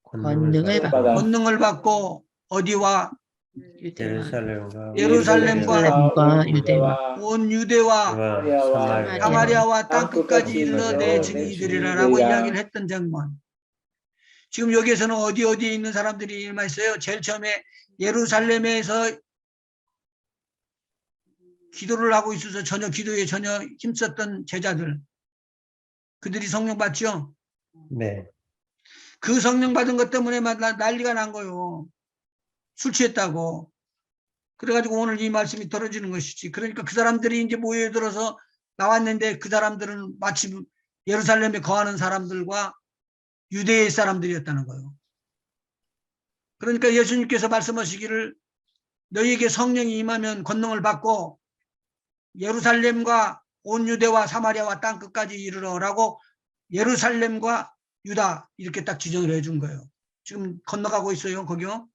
권능을 받아. 권능을 받고 어디와 예루살렘과 예루살렘과 유대와 온 유대와 사마리아와 사마리아와 땅 끝까지 끝까지 이르러 이르러 내 내 증인이되리라라고 증인이되리라. 이야기를 했던 장면. 지금 여기에서는 어디에 있는 사람들이 임했어요? 제일 처음에 예루살렘에서 기도를 하고 있어서 기도에 전혀 힘썼던 제자들. 그들이 성령 받죠? 네. 그 성령 받은 것 때문에 난리가 난 거예요. 술 취했다고. 그래가지고 오늘 이 말씀이 떨어지는 것이지. 그러니까 그 사람들이 이제 모여들어서 나왔는데 그 사람들은 마치 예루살렘에 거하는 사람들과 유대의 사람들이었다는 거예요. 그러니까 예수님께서 말씀하시기를 너희에게 성령이 임하면 권능을 받고 예루살렘과 온 유대와 사마리아와 땅 끝까지 이르러라고 예루살렘과 유다 이렇게 딱 지정을 해준 거예요. 지금 건너가고 있어요. 거기요.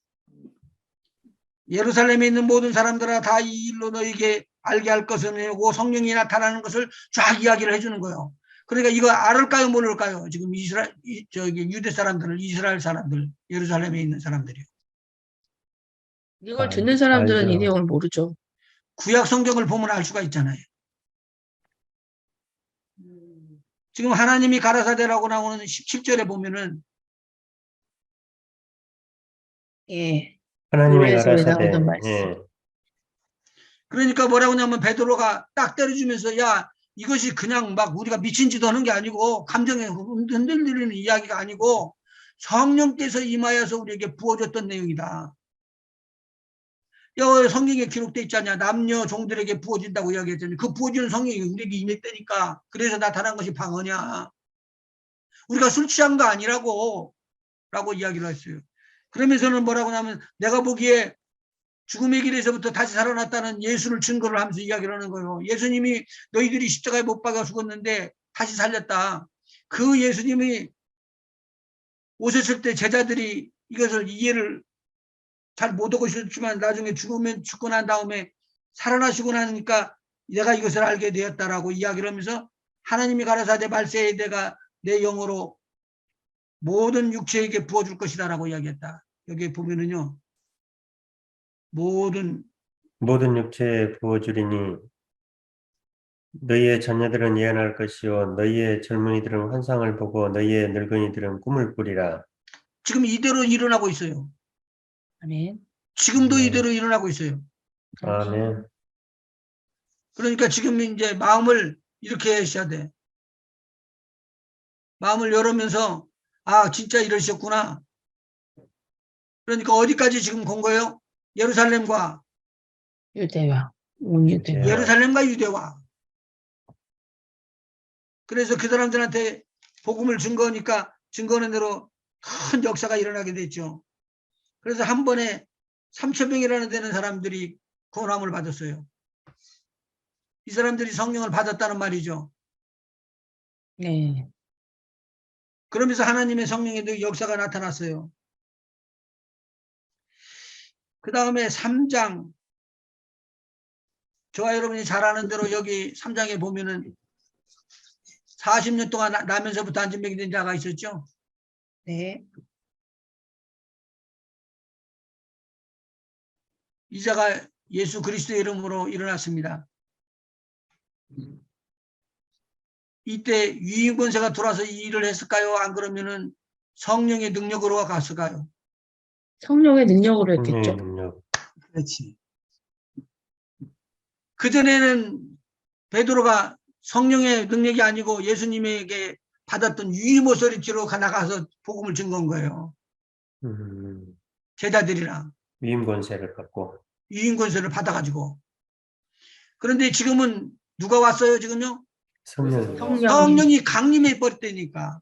예루살렘에 있는 모든 사람들아 다 이 일로 너에게 알게 할 것은 고 성령이 나타나는 것을 쫙 이야기를 해주는 거예요. 그러니까 이거 알을까요 모를까요? 지금 유대 사람들을 이스라엘 사람들 예루살렘에 있는 사람들이요. 이걸 듣는 사람들은 이 알죠. 내용을 모르죠. 구약 성경을 보면 알 수가 있잖아요. 지금 하나님이 가라사대라고 나오는 17절에 보면은 예. 하나님이 노래에서 가라사대. 나오는 말씀. 예. 그러니까 뭐라고 하냐면 베드로가 딱 때려주면서 야 이것이 그냥 막 우리가 미친 짓 하는 게 아니고 감정에 흔들리는 이야기가 아니고 성령께서 임하여서 우리에게 부어줬던 내용이다. 성경에 기록되어 있지 않냐. 남녀 종들에게 부어진다고 이야기했더니 그 부어지는 성령이 우리에게 임했다니까. 그래서 나타난 것이 방언이야. 우리가 술 취한 거 아니라고 라고 이야기를 했어요. 그러면서는 뭐라고 하냐면 내가 보기에 죽음의 길에서부터 다시 살아났다는 예수를 증거를 하면서 이야기를 하는 거예요. 예수님이 너희들이 십자가에 못 박아 죽었는데 다시 살렸다. 그 예수님이 오셨을 때 제자들이 이것을 이해를 잘 못하고 있었지만 나중에 죽고 난 다음에 살아나시고 나니까 내가 이것을 알게 되었다라고 이야기를 하면서 하나님이 가라사대 말세에 내가 내 영으로 모든 육체에게 부어줄 것이다라고 이야기했다. 여기에 보면은요. 모든 육체에 부어주리니 너희의 자녀들은 예언할 것이요 너희의 젊은이들은 환상을 보고 너희의 늙은이들은 꿈을 꾸리라. 지금 이대로 일어나고 있어요. 아멘. 지금도 네. 이대로 일어나고 있어요. 아멘. 그러니까 지금 이제 마음을 이렇게 하셔야 돼. 마음을 열으면서 아 진짜 이러셨구나. 그러니까 어디까지 지금 건 거예요? 예루살렘과 유대와 온 유대와. 예루살렘과 유대와. 그래서 그 사람들한테 복음을 증거하는 대로 큰 역사가 일어나게 됐죠. 그래서 한 번에 3,000명이라는 되는 사람들이 구원함을 받았어요. 이 사람들이 성령을 받았다는 말이죠. 네. 그러면서 하나님의 성령의 역사가 나타났어요. 그 다음에 3장, 저와 여러분이 잘 아는 대로 여기 3장에 보면은 40년 동안 나면서부터 안진병이 된 자가 있었죠. 네. 이 자가 예수 그리스도의 이름으로 일어났습니다. 이때 위임 권세가 들어와서 이 일을 했을까요? 안 그러면은 성령의 능력으로 갔을까요? 성령의 능력으로 성령의 했겠죠. 능력. 그렇지. 그전에는 베드로가 성령의 능력이 아니고 예수님에게 받았던 위임 오소리티로 나가서 복음을 증거한 거예요. 제자들이랑 위임 권세를 받고 위임 권세를 받아가지고. 그런데 지금은 누가 왔어요? 지금요? 성령. 성령이 강림해 버렸다니까.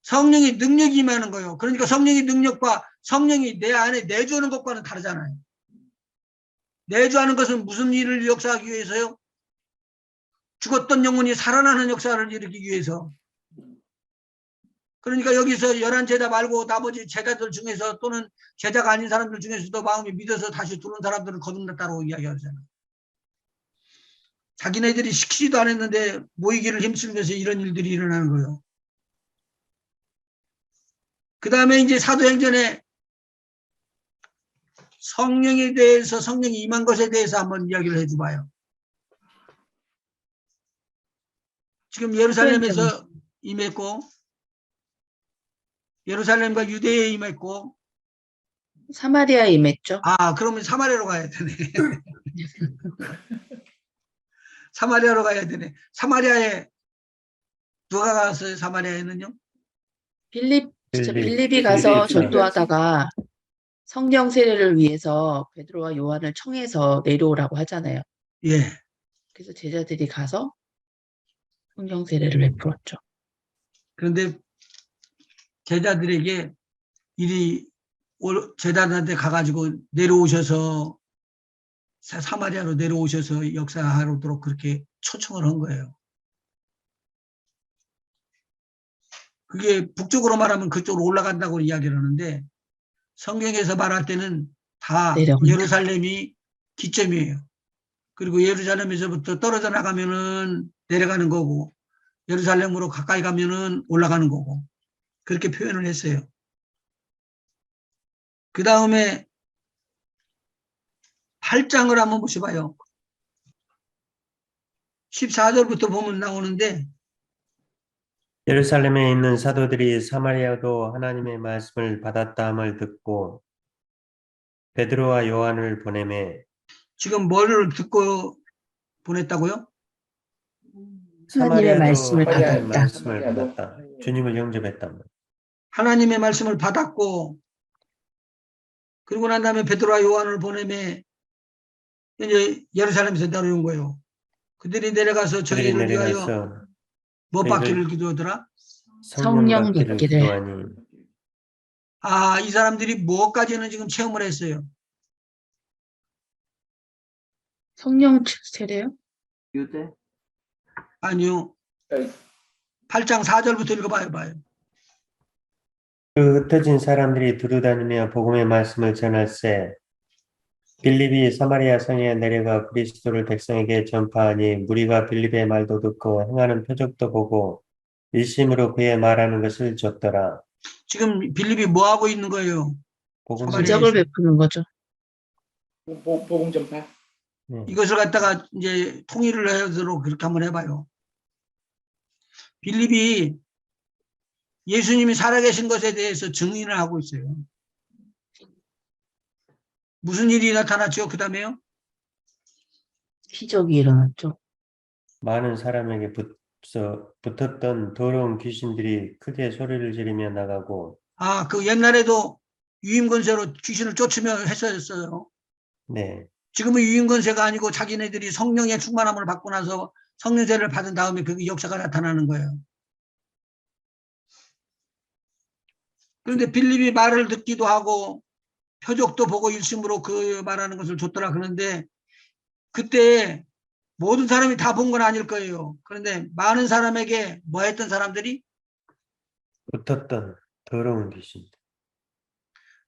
성령의 능력이 임하는 거예요. 그러니까 성령의 능력과 성령이 내 안에 내주하는 것과는 다르잖아요. 내주하는 것은 무슨 일을 역사하기 위해서요? 죽었던 영혼이 살아나는 역사를 일으키기 위해서. 그러니까 여기서 11제자 말고 나머지 제자들 중에서 또는 제자가 아닌 사람들 중에서도 마음이 믿어서 다시 들어온 사람들은 거듭났다고 이야기하잖아요. 자기네들이 시키지도 않았는데 모이기를 힘쓰면서 이런 일들이 일어나는 거예요. 그 다음에 이제 사도행전에 성령에 대해서, 성령이 임한 것에 대해서 한번 이야기를 해줘봐요. 지금 예루살렘에서 임했고, 예루살렘과 유대에 임했고, 사마리아에 임했죠. 그러면 사마리아로 가야 되네. 사마리아로 가야 되네. 사마리아에 누가 갔어요? 사마리아에는요? 빌립이 가서 빌립이 전도하다가 성령 세례를 위해서 베드로와 요한을 청해서 내려오라고 하잖아요. 예. 그래서 제자들이 가서 성령 세례를 베풀었죠. 그런데 제자들에게 이리 제자들한테 가가지고 내려오셔서 사마리아로 내려오셔서 역사하도록 그렇게 초청을 한 거예요. 그게 북쪽으로 말하면 그쪽으로 올라간다고 이야기를 하는데 성경에서 말할 때는 다 내려간다. 예루살렘이 기점이에요. 그리고 예루살렘에서부터 떨어져 나가면은 내려가는 거고 예루살렘으로 가까이 가면은 올라가는 거고 그렇게 표현을 했어요. 그 다음에 8장을 한번 보셔봐요. 14절부터 보면 나오는데 예루살렘에 있는 사도들이 사마리아도 하나님의 말씀을 받았다함을 듣고 베드로와 요한을 보내매 지금 뭐를 듣고 보냈다고요? 하나님의 말씀을 하나님의 받았다. 말씀을 받았다. 주님을 영접했다. 하나님의 말씀을 받았고 그리고 난 다음에 베드로와 요한을 보내매 이제 예루살렘에서 내려온 거예요. 그들이 내려가서 그들이 저희를 위하여 내려가서 뭐 저희를- 받기를 기도하더라? 성령 받기를 받기를. 기도하니 이 사람들이 뭐까지는 지금 체험을 했어요. 성령 세례요? 유대. 아니요. 네. 8장 4절부터 읽어봐요. 봐요. 그 흩어진 사람들이 두루다니며 복음의 말씀을 전할세 빌립이 사마리아 성에 내려가 그리스도를 백성에게 전파하니 무리가 빌립의 말도 듣고 행하는 표적도 보고 일심으로 그의 말하는 것을 줬더라. 지금 빌립이 뭐 하고 있는 거예요? 복음을 사마리아 기적을 베푸는 거죠. 복음 전파. 이것을 갖다가 이제 통일을 하도록 그렇게 한번 해봐요. 빌립이 예수님이 살아계신 것에 대해서 증인을 하고 있어요. 무슨 일이 나타났죠? 그 다음에요? 기적이 일어났죠. 많은 사람에게 붙었던 더러운 귀신들이 크게 소리를 지르며 나가고 그 옛날에도 유임권세로 귀신을 쫓으며 했었어요. 네. 지금은 유임권세가 아니고 자기네들이 성령의 충만함을 받고 나서 성령세를 받은 다음에 그 역사가 나타나는 거예요. 그런데 빌립이 말을 듣기도 하고 표적도 보고 일심으로 그 말하는 것을 줬더라 그러는데 그때 모든 사람이 다 본 건 아닐 거예요. 그런데 많은 사람에게 뭐 했던 사람들이? 붙었던 더러운 귀신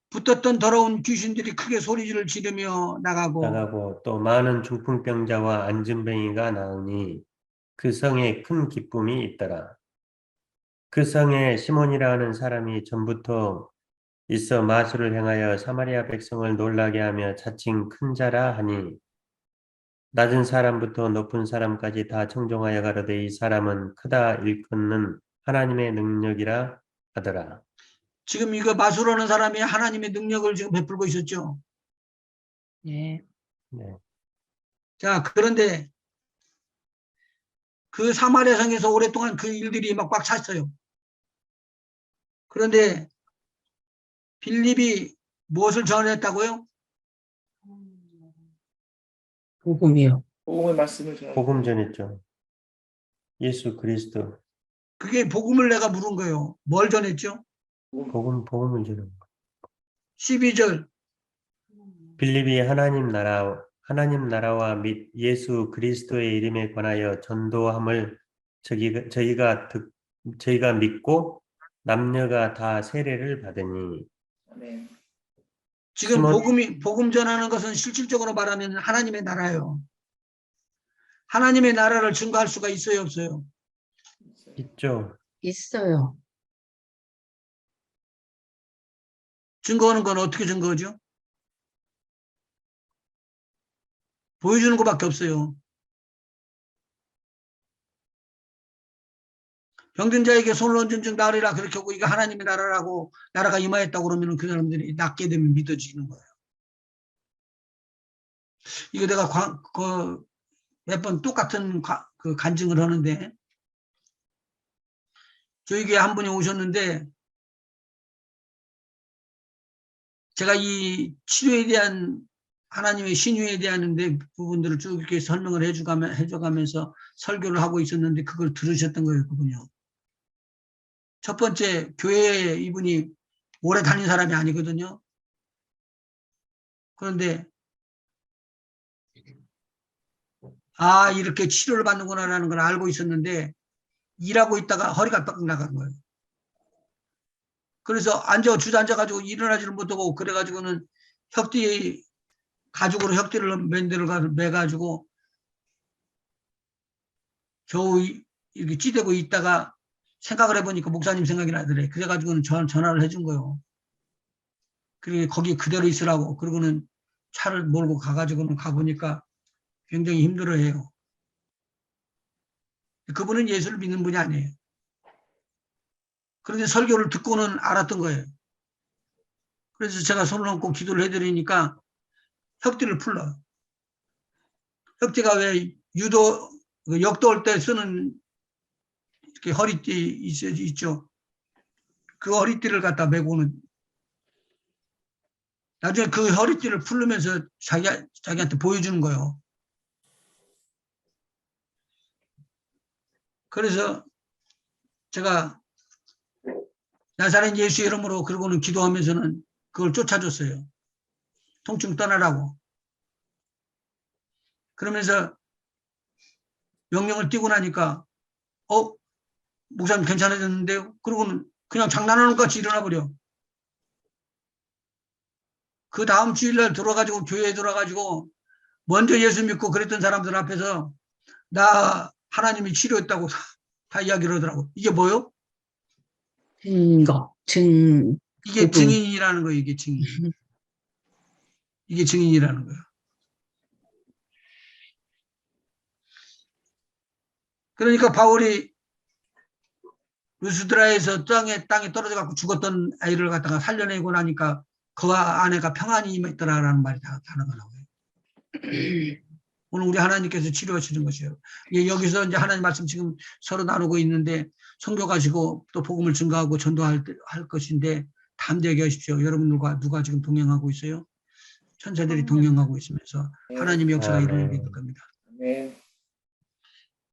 붙었던 더러운 귀신들이 크게 소리를 지르며 나가고 또 많은 중풍병자와 안진뱅이가 나으니 그 성에 큰 기쁨이 있더라. 그 성에 시몬이라 하는 사람이 전부터 있어 마술을 행하여 사마리아 백성을 놀라게 하며 자칭 큰 자라 하니 낮은 사람부터 높은 사람까지 다 청종하여 가로되 이 사람은 크다 일컫는 하나님의 능력이라 하더라. 지금 이거 마술하는 사람이 하나님의 능력을 지금 베풀고 있었죠. 네. 네. 자, 그런데 그 사마리아 성에서 오랫동안 그 일들이 막 꽉 찼어요. 그런데 빌립이 무엇을 전했다고요? 복음이요. 복음의 말씀을 전하는 복음 전했죠. 예수 그리스도 그게 복음을 내가 물은 거예요. 뭘 전했죠? 복음을 전한 거. 12절 빌립이 하나님 나라와 및 예수 그리스도의 이름에 관하여 전도함을 저희가 믿고 남녀가 다 세례를 받으니 아멘. 지금 시몬- 복음 전하는 것은 실질적으로 말하면 하나님의 나라예요. 하나님의 나라를 증거할 수가 있어요, 없어요? 있죠. 있어요. 증거하는 건 어떻게 증거하죠? 보여주는 것밖에 없어요. 병든 자에게 손을 얹은 나으리라 그렇게 하고 이게 하나님의 나라라고 나라가 임하였다고 그러면 그 사람들이 낫게 되면 믿어지는 거예요. 이거 내가 몇 번 똑같은 그 간증을 하는데 저에게 한 분이 오셨는데 제가 이 치료에 대한 하나님의 신유에 대한 부분들을 쭉 이렇게 설명을 해줘가면서 설교를 하고 있었는데 그걸 들으셨던 거예요, 그분이요. 첫 번째, 교회에 이분이 오래 다닌 사람이 아니거든요. 그런데 이렇게 치료를 받는구나라는 걸 알고 있었는데 일하고 있다가 허리가 빡 나간 거예요. 그래서 주저앉아가지고 일어나지를 못하고 그래가지고는 가죽으로 혁띠를 매가지고 겨우 이렇게 찌대고 있다가 생각을 해보니까 목사님 생각이 나더래. 그래가지고는 전화를 해준 거예요. 그리고 거기 그대로 있으라고. 그러고는 차를 몰고 가가지고는 가보니까 굉장히 힘들어해요. 그분은 예수를 믿는 분이 아니에요. 그런데 설교를 듣고는 알았던 거예요. 그래서 제가 손을 얹고 기도를 해드리니까 혁띠를 풀러. 혁띠가 왜 역도할 때 쓰는 이렇게 허리띠 있죠. 그 허리띠를 갖다 메고는 나중에 그 허리띠를 풀르면서 자기한테 보여주는 거예요. 그래서 제가 나사렛 예수 이름으로 그러고는 기도하면서는 그걸 쫓아줬어요. 통증 떠나라고. 그러면서 명령을 띄고 나니까 목사님 괜찮아졌는데요? 그러고는 그냥 장난하는 것 같이 일어나 버려. 그 다음 주일날 들어가지고 교회에 들어가지고 먼저 예수 믿고 그랬던 사람들 앞에서 나 하나님이 치료했다고 다 이야기를 하더라고. 이게 뭐요? 이게 복음. 증인이라는 거예요. 이게 증인. 이게 증인이라는 거예요. 그러니까 바울이 루스드라에서 땅에 떨어져 갖고 죽었던 아이를 갖다가 살려내고 나니까 그 아내가 평안이 임했더라라는 말이 다 단어가 나와요. 오늘 우리 하나님께서 치료하시는 것이에요. 여기서 이제 하나님 말씀 지금 서로 나누고 있는데 선교 가시고 또 복음을 증거하고 전도할 것인데 담대하게 하십시오. 여러분들과 누가 지금 동행하고 있어요? 천사들이 동행하고 있으면서 하나님의 역사가 일어나게 될 겁니다. 네.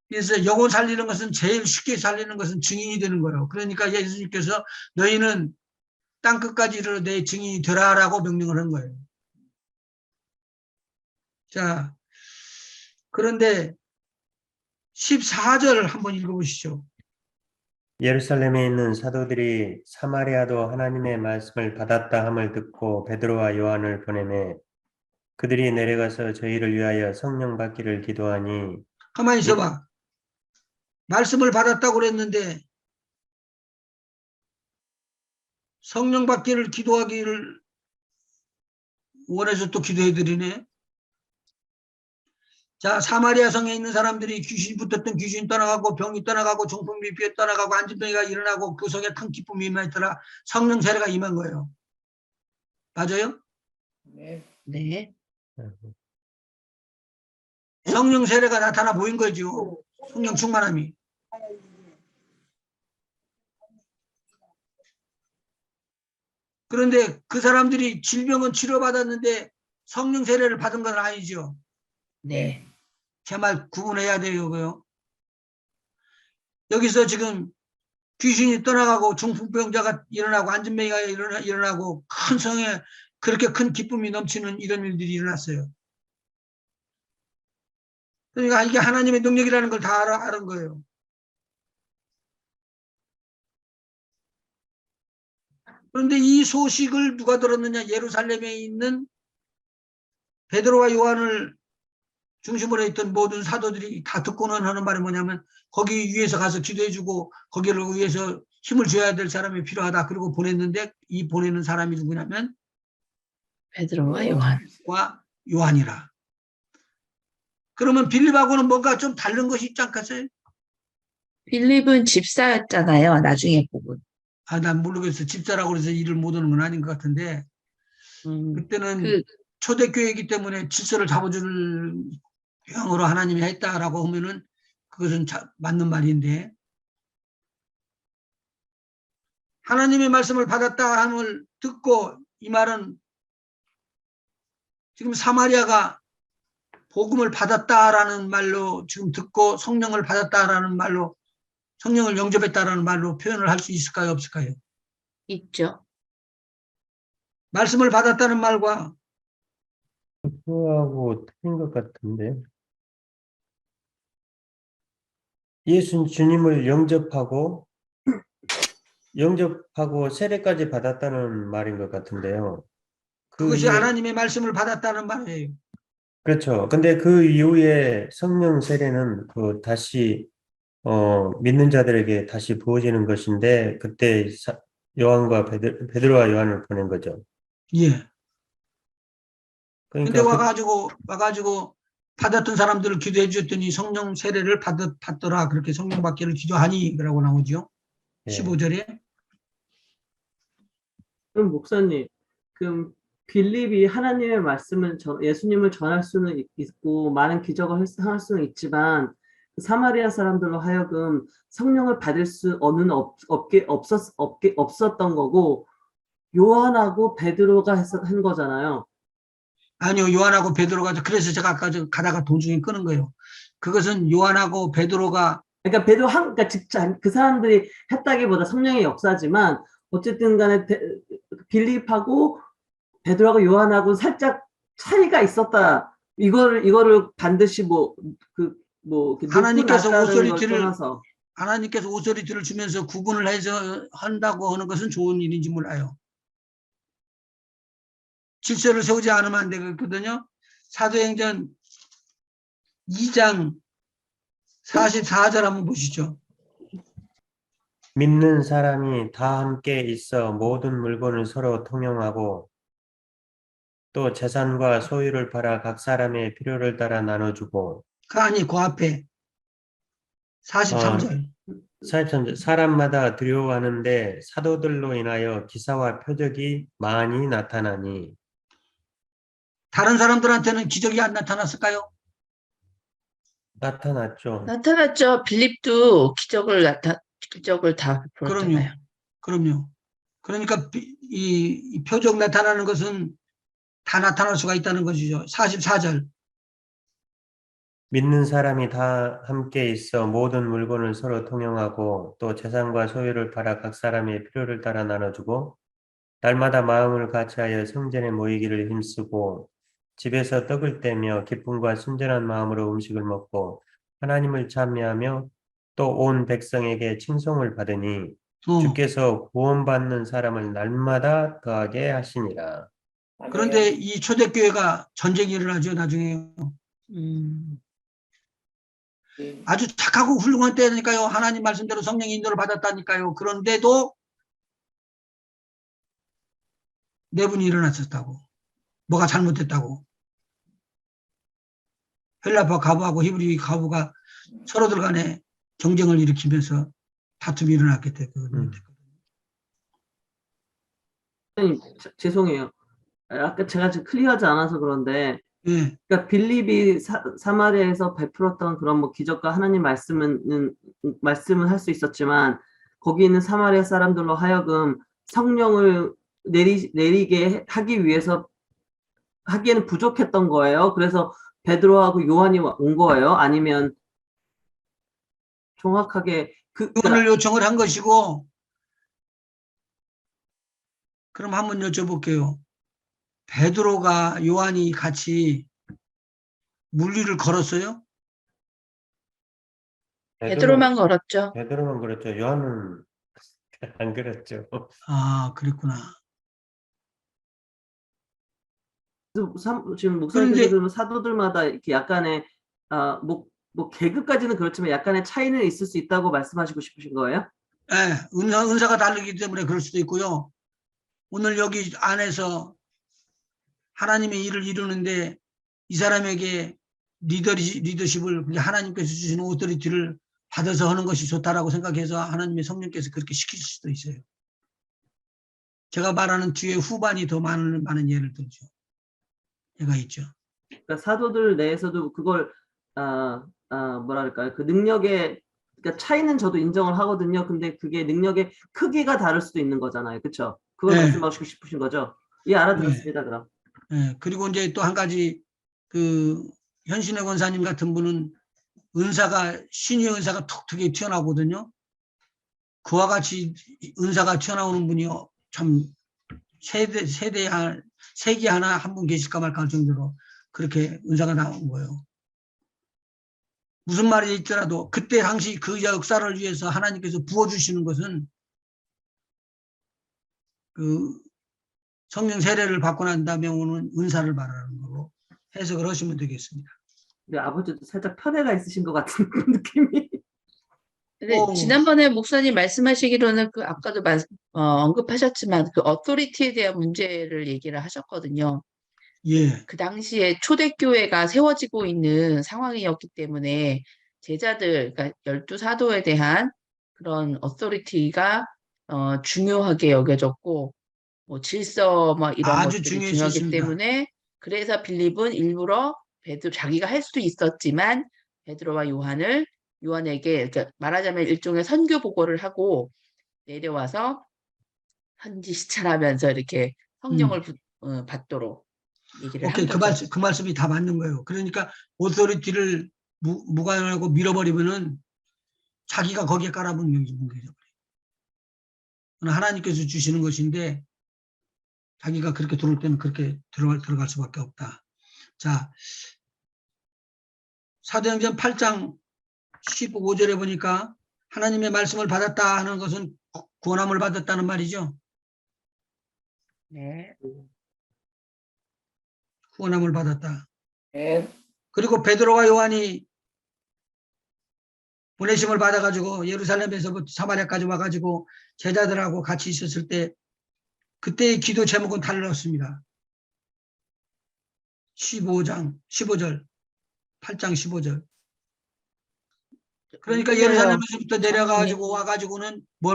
그래서 영혼 살리는 것은 제일 쉽게 살리는 것은 증인이 되는 거예요. 그러니까 예수님께서 너희는 땅 끝까지 이르러 내 증인이 되라라고 명령을 한 거예요. 자, 그런데 14절 한번 읽어보시죠. 예루살렘에 있는 사도들이 사마리아도 하나님의 말씀을 받았다 함을 듣고 베드로와 요한을 보내매 그들이 내려가서 저희를 위하여 성령 받기를 기도하니 가만히 있어봐. 말씀을 받았다고 그랬는데 성령 받기를 기도하기를 원해서 또 기도해드리네. 자, 사마리아 성에 있는 사람들이 귀신 붙었던 귀신 떠나가고 병이 떠나가고 중풍이 피해 떠나가고 안진병이가 일어나고 그 성에 큰 기쁨이 임했더라. 성령 세례가 임한 거예요. 맞아요? 네. 네. 성령 세례가 나타나 보인 거죠. 성령 충만함이. 그런데 그 사람들이 질병은 치료받았는데 성령 세례를 받은 건 아니죠. 네. 제 말 구분해야 돼요. 그요. 여기서 지금 귀신이 떠나가고 중풍병자가 일어나고 안진뱅이가 일어나고 큰 성에 그렇게 큰 기쁨이 넘치는 이런 일들이 일어났어요. 그러니까 이게 하나님의 능력이라는 걸 다 아는 거예요. 그런데 이 소식을 누가 들었느냐? 예루살렘에 있는 베드로와 요한을 중심으로 했던 모든 사도들이 다 듣고는 하는 말이 뭐냐면 거기 위에서 가서 기도해주고 거기를 위해서 힘을 줘야 될 사람이 필요하다. 그리고 보냈는데 이 보내는 사람이 누구냐면 베드로와 요한. 과 요한이라. 그러면 빌립하고는 뭔가 좀 다른 것이 있지 않겠어요? 빌립은 집사였잖아요. 나중에 보고. 아, 난 모르겠어. 집사라고 그래서 일을 못하는 건 아닌 것 같은데 그때는 그 초대교회이기 때문에 질서를 잡아줄 형으로 하나님이 했다라고 하면은 그것은 맞는 말인데 하나님의 말씀을 받았다 함을 듣고 이 말은 지금 사마리아가 복음을 받았다라는 말로 지금 듣고 성령을 받았다라는 말로 성령을 영접했다라는 말로 표현을 할 수 있을까요? 없을까요? 있죠. 말씀을 받았다는 말과 그거하고 틀린 것 같은데 예수 주님을 영접하고 세례까지 받았다는 말인 것 같은데요. 그것이 하나님의 말씀을 받았다는 말이에요. 그렇죠. 근데 그 이후에 성령 세례는 다시 믿는 자들에게 다시 부어지는 것인데 그때 요한과 베드로와 요한을 보낸 거죠. 예. 근데 그러니까 와가지고 받았던 사람들을 기도해 주셨더니 성령 세례를 받더라. 그렇게 성령 받기를 기도하니 라고 나오죠. 예. 15절에. 그럼 목사님, 그럼 빌립이 하나님의 말씀을 예수님을 전할 수는 있고 많은 기적을 할 수는 있지만 그 사마리아 사람들로 하여금 성령을 받을 수는 없었던 거고 요한하고 베드로가 한 거잖아요. 아니요. 요한하고 베드로가 그래서 제가 아까 가다가 도중에 끄는 거예요. 그것은 요한하고 베드로가 그러니까 그러니까 직접 그 사람들이 했다기보다 성령의 역사지만 어쨌든 간에 빌립하고 베드로하고 요한하고 살짝 차이가 있었다. 이거를 반드시 하나님께서 떠나서 하나님께서 오소리티를 주면서 구분을 해서 한다고 하는 것은 좋은 일인지 몰라요. 질서를 세우지 않으면 안 되거든요. 사도행전 2장 44절 한번 보시죠. 믿는 사람이 다 함께 있어 모든 물건을 서로 통용하고 또 재산과 소유를 팔아 각 사람의 필요를 따라 나눠주고 그 앞에 43절. 사람마다 두려워하는데 사도들로 인하여 기사와 표적이 많이 나타나니 다른 사람들한테는 기적이 안 나타났을까요? 나타났죠. 나타났죠. 빌립도 기적을 다 그럼요. 보였잖아요. 그러니까 이 표적 나타나는 것은 다 나타날 수가 있다는 것이죠. 44절. 믿는 사람이 다 함께 있어 모든 물건을 서로 통용하고 또 재산과 소유를 팔아 각 사람의 필요를 따라 나눠주고 날마다 마음을 같이하여 성전에 모이기를 힘쓰고 집에서 떡을 떼며 기쁨과 순전한 마음으로 음식을 먹고 하나님을 찬미하며 또 온 백성에게 칭송을 받으니 주께서 구원받는 사람을 날마다 더하게 하시니라. 그런데 이 초대교회가 전쟁이 일어나죠, 나중에. 아주 착하고 훌륭한 때니까요. 하나님 말씀대로 성령의 인도를 받았다니까요. 그런데도 내분이 일어났었다고. 뭐가 잘못됐다고. 헬라파 가부하고 히브리 가부가 서로들 간에 경쟁을 일으키면서 다툼이 일어났기 때문에. 선생님, 죄송해요. 아까 제가 지금 클리어하지 않아서 그런데, 예, 그러니까 빌립이 사마리아에서 베풀었던 그런 뭐 기적과 하나님 말씀은 할 수 있었지만, 거기 있는 사마리아 사람들로 하여금 성령을 내리게 하기 위해서 하기에는 부족했던 거예요. 그래서 베드로하고 요한이 온 거예요. 아니면 정확하게 요한을 요청을 한 것이고, 그럼 한번 여쭤볼게요. 베드로가 요한이 같이 물리를 걸었어요? 베드로만 걸었죠. 베드로만 그렇죠. 요한은 안 그랬죠. 아, 그랬구나. 지금 목사님께서 그런데 그러면 사도들마다 이렇게 약간의 뭐 계급까지는 그렇지만 약간의 차이는 있을 수 있다고 말씀하시고 싶으신 거예요? 예, 은사가 다르기 때문에 그럴 수도 있고요. 오늘 여기 안에서 하나님의 일을 이루는데 이 사람에게 리더십을 하나님께서 주시는 오토리티를 받아서 하는 것이 좋다라고 생각해서 하나님의 성령께서 그렇게 시키실 수도 있어요. 제가 말하는 뒤에 후반이 더 많은 예를 들죠. 예가 있죠. 그러니까 사도들 내에서도 그걸 뭐랄까요? 그 능력의 그러니까 차이는 저도 인정을 하거든요. 근데 그게 능력의 크기가 다를 수도 있는 거잖아요. 그렇죠? 그걸 네. 말씀하시고 싶으신 거죠? 예, 알아들었습니다. 그럼. 예, 그리고 이제 또 한 가지 그 현신의 권사님 같은 분은 신의 은사가 톡톡히 튀어나오거든요. 그와 같이 은사가 튀어나오는 분이 참 세계 하나 한 분 계실까 말까 할 정도로 그렇게 은사가 나온 거예요. 무슨 말이 있더라도 그때 당시 그 역사를 위해서 하나님께서 부어주시는 것은 그 성령 세례를 받고 난 다음에 오는 은사를 말하는 거로 해석을 하시면 되겠습니다. 근데 아버지도 살짝 편애가 있으신 것 같은 느낌이. 근데 오. 지난번에 목사님 말씀하시기로는 그 아까도 언급하셨지만 그 어토리티에 대한 문제를 얘기를 하셨거든요. 예, 그 당시에 초대교회가 세워지고 있는 상황이었기 때문에 제자들, 그러니까 12사도에 대한 그런 어토리티가 중요하게 여겨졌고 뭐 질서 뭐 이런 아주 것들이 중요하기 중요했었습니다. 때문에 그래서 빌립은 일부러 자기가 할 수도 있었지만 베드로와 요한에게 그러니까 말하자면 일종의 선교 보고를 하고 내려와서 현지 시찰하면서 이렇게 성령을 받도록 얘기를 한 오케이, 거죠. 그 말씀이 다 맞는 거예요. 그러니까 오토리티를 무관하고 밀어버리면은 자기가 거기에 깔아붙는 거죠. 하나님께서 주시는 것인데 자기가 그렇게 들어올 때는 그렇게 들어갈 수밖에 없다. 자, 사도행전 8장 15절에 보니까 하나님의 말씀을 받았다 하는 것은 구원함을 받았다는 말이죠. 네. 구원함을 받았다. 네. 그리고 베드로와 요한이 보내심을 받아가지고 예루살렘에서부터 사마리아까지 와가지고 제자들하고 같이 있었을 때 그때의 기도 제목은 달랐습니다. 15절, 8장 15절. 그러니까 예루살렘에서부터 내려가가지고 와가지고는 뭐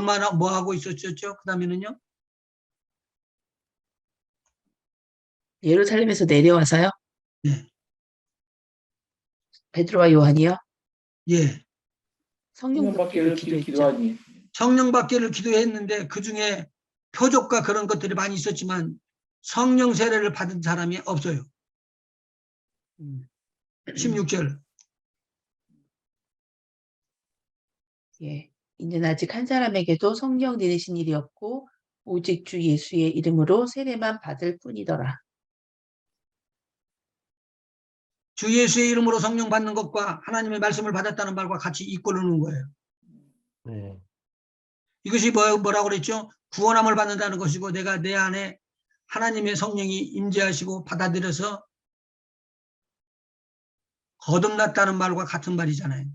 하고 있었죠? 그 다음에는요? 예루살렘에서 내려와서요? 예. 베드로와 요한이요? 예. 성령 받기를 기도했죠. 성령 받기를 기도했는데 그 중에 표적과 그런 것들이 많이 있었지만 성령 세례를 받은 사람이 없어요. 16절. 예. 이는 아직 한 사람에게도 성령 내리신 일이 없고 오직 주 예수의 이름으로 세례만 받을 뿐이더라. 주 예수의 이름으로 성령 받는 것과 하나님의 말씀을 받았다는 말과 같이 이끌어놓는 거예요. 네. 이것이 뭐라고 그랬죠? 구원함을 받는다는 것이고 내가 내 안에 하나님의 성령이 임재하시고 받아들여서 거듭났다는 말과 같은 말이잖아요.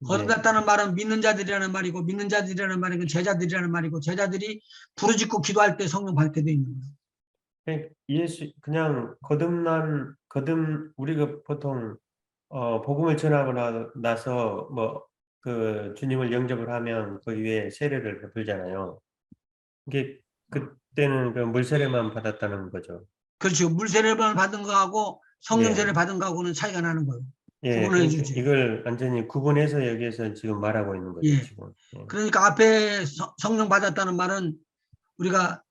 거듭났다는 말은 믿는 자들이라는 말이고 믿는 자들이라는 말은 제자들이라는 말이고 제자들이 부르짖고 기도할 때 성령 받게 돼 있는 거예요. 예수 그냥 우리가 보통 복음을 전하고 나서 뭐 그 주님을 영접을 하면 그 위에 세례를 베풀잖아요. 이게 그때는 그 물세례만 받았다는 거죠. 그렇죠. 물세례만 받은 거하고 성령 예. 세례 받은 거하고는 차이가 나는 거예요. 예, 구분해 그러니까 주지. 이걸 완전히 구분해서 여기에서 지금 말하고 있는 거죠. 예. 지금. 예. 그러니까 앞에 성령 받았다는 말은 우리가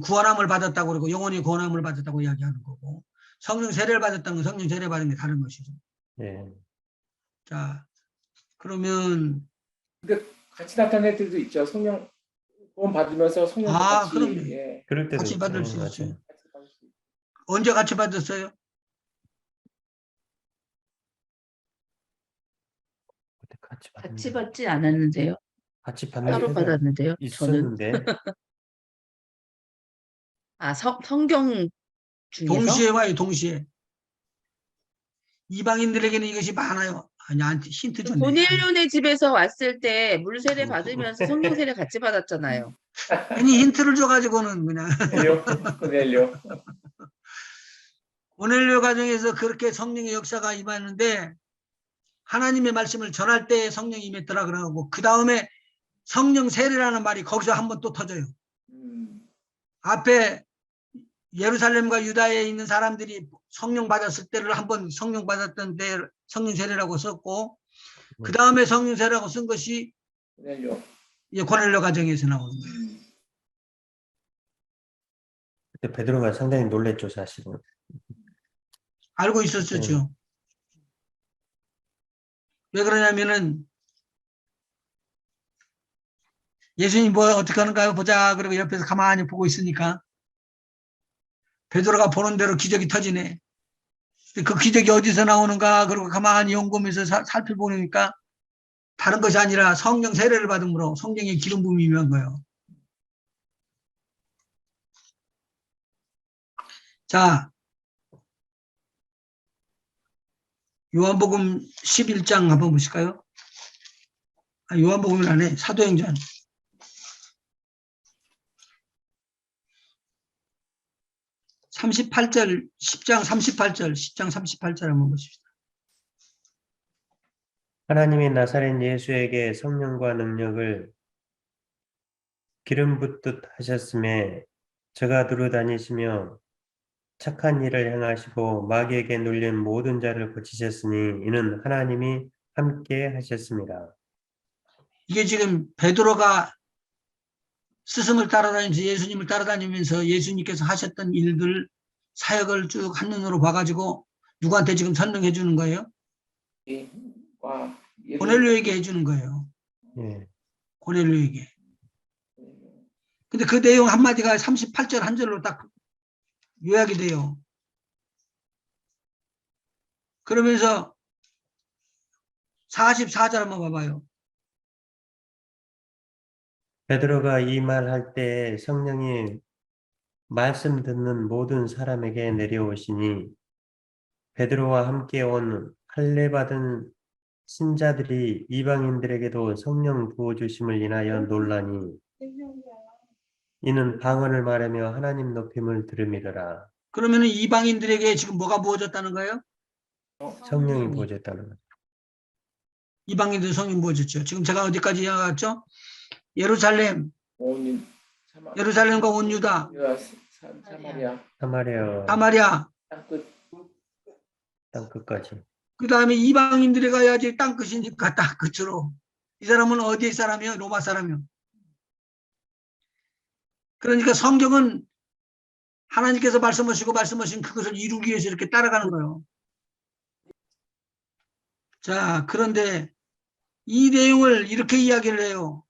구원함을 받았다고 그러고 영원히 구원함을 받았다고 이야기하는 거고 성령 세례를 받았다는 건 성령 세례 받은 게 다른 것이죠. 예. 자, 그러면 근데 같이 나타날 때도 있죠. 성령 구원 받으면서 성령도 같이 그럼요. 예, 그럴 때도 같이 있죠. 받을 수 맞아요. 있어요. 같이 받을 수 있죠. 언제 같이 받았어요? 그때 같이 같이 받는 받지 않았는데요. 같이 받는 따로 때가 받았는데요. 저는 있었는데 성경 중에서 동시에 와요. 동시에. 이방인들에게는 이것이 많아요. 아니, 힌트 줬네. 고넬료네 집에서 왔을 때 물세례 받으면서 성령 세례 같이 받았잖아요. 괜히 힌트를 줘가지고는 그냥 고넬료. 고넬료 가정에서 그렇게 성령의 역사가 임하는데 하나님의 말씀을 전할 때 성령이 임했더라 그러고 그 다음에 성령 세례라는 말이 거기서 한번 또 터져요. 앞에 예루살렘과 유다에 있는 사람들이 성령 받았을 때를 한번 성령 받았던 때 성령 세례라고 썼고 그 다음에 성령 세례라고 쓴 것이 고넬료. 이제 고넬료 가정에서 나오는 거예요. 그때 베드로가 상당히 놀랬죠, 사실은. 알고 있었죠. 왜 그러냐면은 예수님 뭐 어떻게 하는가 보자 그러고 옆에서 가만히 보고 있으니까 베드로가 보는 대로 기적이 터지네. 그 기적이 어디서 나오는가 그러고 가만히 연구하면서 살펴보니까 다른 것이 아니라 성령 세례를 받음으로 성령의 기름 부음이 임한 거예요. 자, 요한복음 11장 한번 보실까요? 요한복음은 안 해. 사도행전. (38절) 10장 38절 한번 보십시다. 하나님이 나사렛 예수에게 성령과 능력을 기름 붓듯 하셨음에 저가 두루 다니시며 착한 일을 행하시고 마귀에게 눌린 모든 자를 고치셨으니 이는 하나님이 함께 하셨습니다. 이게 지금 베드로가 스승을 따라다니면서 예수님을 따라다니면서 예수님께서 하셨던 일들 사역을 쭉 한눈으로 봐가지고 누구한테 지금 설명해 주는 거예요? 고넬료에게 해주는 거예요. 예. 고넬료에게. 근데 그 내용 한마디가 38절 한 절로 딱 요약이 돼요. 그러면서 44절 한번 봐봐요. 베드로가 이 말할 때 성령이 말씀 듣는 모든 사람에게 내려오시니 베드로와 함께 온 할례 받은 신자들이 이방인들에게도 성령 부어주심을 인하여 놀라니 이는 방언을 말하며 하나님 높임을 들음이더라. 그러면은 이방인들에게 지금 뭐가 부어졌다는 거예요? 성령이 부어졌다는 거죠. 이방인들 성령 부어졌죠. 지금 제가 어디까지 이야기했죠? 예루살렘과 온 유다, 사마리아 땅 끝까지. 그 다음에 이방인들이 가야지 땅끝이니까 땅끝으로. 이 사람은 어디의 사람이요? 로마 사람이요. 그러니까 성경은 하나님께서 말씀하신 그것을 이루기 위해서 이렇게 따라가는 거예요. 자, 그런데 이 내용을 이렇게 이야기를 해요.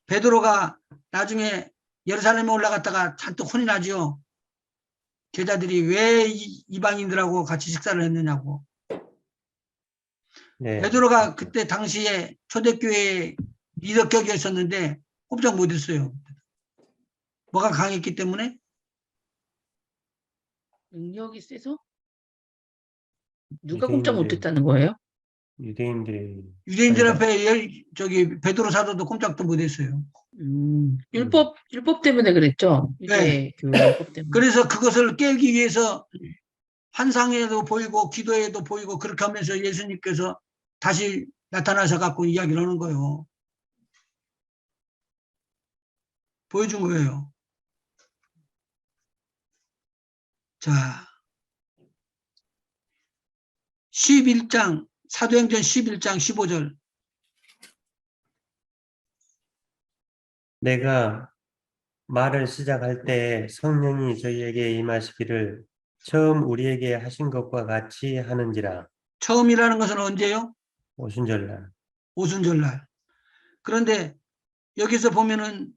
베드로가 나중에 예루살렘에 올라갔다가 잔뜩 혼이 나죠. 제자들이 왜 이방인들하고 같이 식사를 했느냐고. 네. 베드로가 그때 당시에 초대교회 리더격에 있었는데 꼼짝 못했어요. 뭐가 강했기 때문에? 능력이 세서? 누가 꼼짝 유대인들- 못했다는 거예요? 유대인들이 유대인들 아니다. 앞에 저기 베드로 사도도 꼼짝도 못했어요. 율법 때문에 그랬죠. 네. 유대 교회 율법 때문에. 그래서 그것을 깨기 위해서 환상에도 보이고 기도에도 보이고 그렇게 하면서 예수님께서 다시 나타나서 갖고 이야기를 하는 거예요. 보여준 거예요. 자, 11장, 사도행전 11장 15절. 내가 말을 시작할 때 성령이 저희에게 임하시기를 처음 우리에게 하신 것과 같이 하는지라. 처음이라는 것은 언제요? 오순절날. 오순절날. 그런데 여기서 보면은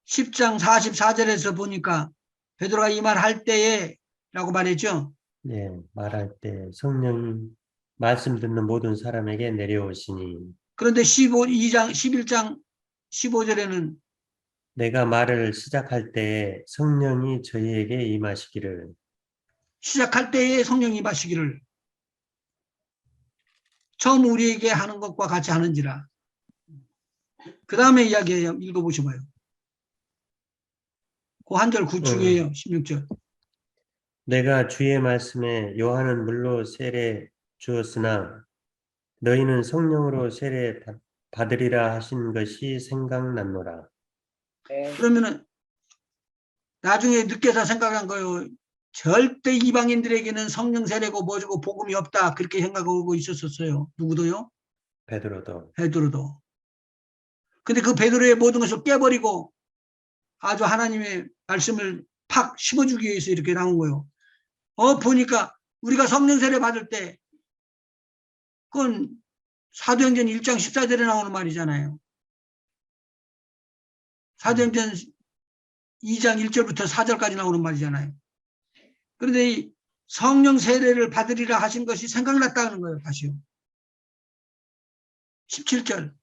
10장 44절에서 보니까 베드로가 이 말 할 때에 라고 말했죠. 예, 말할 때 성령이 말씀 듣는 모든 사람에게 내려오시니 그런데 11장 15절에는 내가 말을 시작할 때 성령이 저희에게 임하시기를. 시작할 때에 성령이 임하시기를 처음 우리에게 하는 것과 같이 하는지라. 그 다음에 이야기해요. 읽어보셔봐요. 그 한 절 구축이에요. 16절. 내가 주의 말씀에 요한은 물로 세례 주었으나 너희는 성령으로 세례 받으리라 하신 것이 생각났노라. 네. 그러면은 나중에 늦게서 생각한 거예요. 절대 이방인들에게는 성령 세례고 뭐고 복음이 없다. 그렇게 생각하고 있었어요. 누구도요? 베드로도. 베드로도. 근데 그 베드로의 모든 것을 깨버리고 아주 하나님의 말씀을 팍 심어주기 위해서 이렇게 나온 거예요. 보니까 우리가 성령 세례 받을 때 그건 사도행전 1장 14절에 나오는 말이잖아요. 사도행전 2장 1절부터 4절까지 나오는 말이잖아요. 그런데 이 성령 세례를 받으리라 하신 것이 생각났다는 거예요. 다시요. 17절.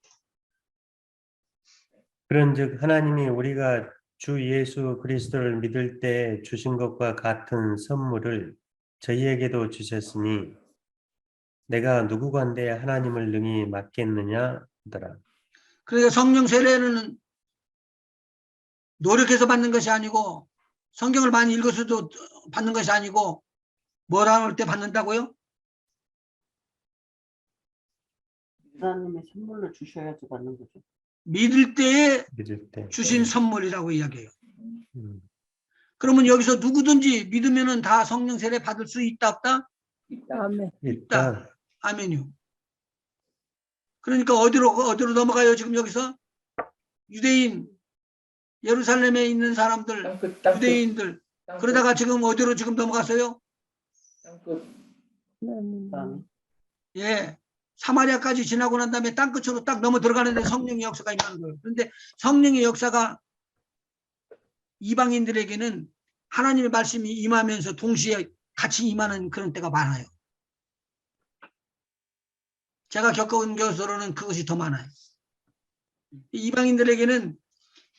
그런즉 하나님이 우리가 주 예수 그리스도를 믿을 때 주신 것과 같은 선물을 저희에게도 주셨으니 내가 누구간데 하나님을 능히 맡겠느냐 하더라. 그러니까 성령 세례는 노력해서 받는 것이 아니고 성경을 많이 읽어서도 받는 것이 아니고 뭐라 할 때 받는다고요? 하나님의 선물로 주셔야지 받는 거죠. 믿을 때에 믿을 때. 주신 선물이라고 이야기해요. 음. 그러면 여기서 누구든지 믿으면은 다 성령 세례 받을 수 있다 없다? 있다. 일단 아멘요. 그러니까 어디로 넘어가요? 지금 여기서 유대인 예루살렘에 있는 사람들 땅끝, 유대인들 그러다가 지금 어디로 지금 넘어갔어요? 땅끝. 그다음에 예. 사마리아까지 지나고 난 다음에 땅끝으로 딱 넘어 들어가는데 성령의 역사가 임하는 거예요. 그런데 성령의 역사가 이방인들에게는 하나님의 말씀이 임하면서 동시에 같이 임하는 그런 때가 많아요. 제가 겪어온 것으로는 그것이 더 많아요. 이방인들에게는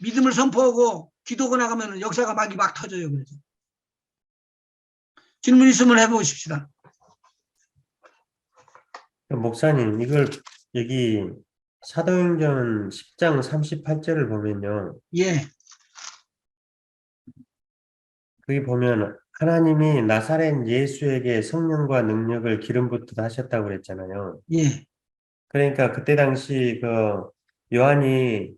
믿음을 선포하고 기도가 나가면 역사가 막 터져요. 그래서 질문 있으면 해보십시다. 목사님 이걸 여기 사도행전 10장 38절을 보면요. 예, 거기 보면 하나님이 나사렛 예수에게 성령과 능력을 기름 붓듯 하셨다고 그랬잖아요. 예, 그러니까 그때 당시 그 요한이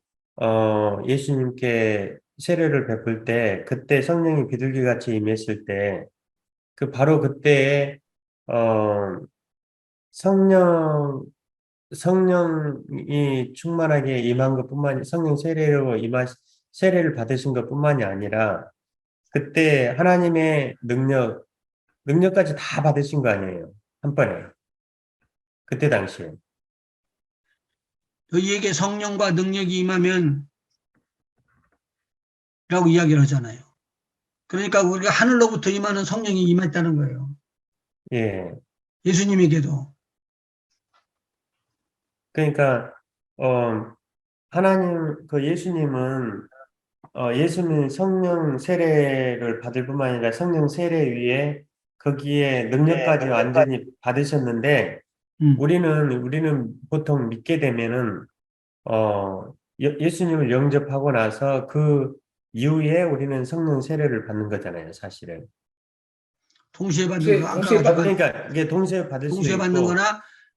예수님께 세례를 베풀 때 그때 성령이 비둘기 같이 임했을 때 그 바로 그때에 성령이 충만하게 임한 것뿐만이 성령 세례를 받으신 것뿐만이 아니라 그때 하나님의 능력까지 다 받으신 거 아니에요. 한 번에. 그때 당시에. 너희에게 성령과 능력이 임하면 라고 이야기를 하잖아요. 그러니까 우리가 하늘로부터 임하는 성령이 임했다는 거예요. 예. 예수님에게도. 그러니까 하나님 그 예수님은 예수님 성령 세례를 받을 뿐만 아니라 성령 세례 위에 거기에 능력까지 완전히 받으셨는데 음. 우리는 보통 믿게 되면은 예수님을 영접하고 나서 그 이후에 우리는 성령 세례를 받는 거잖아요, 사실은. 동시에 받는 동시에- 거. 아까 동시에 같이 그러니까 이게 동시에 받을 수 동시에 있고, 받는 거나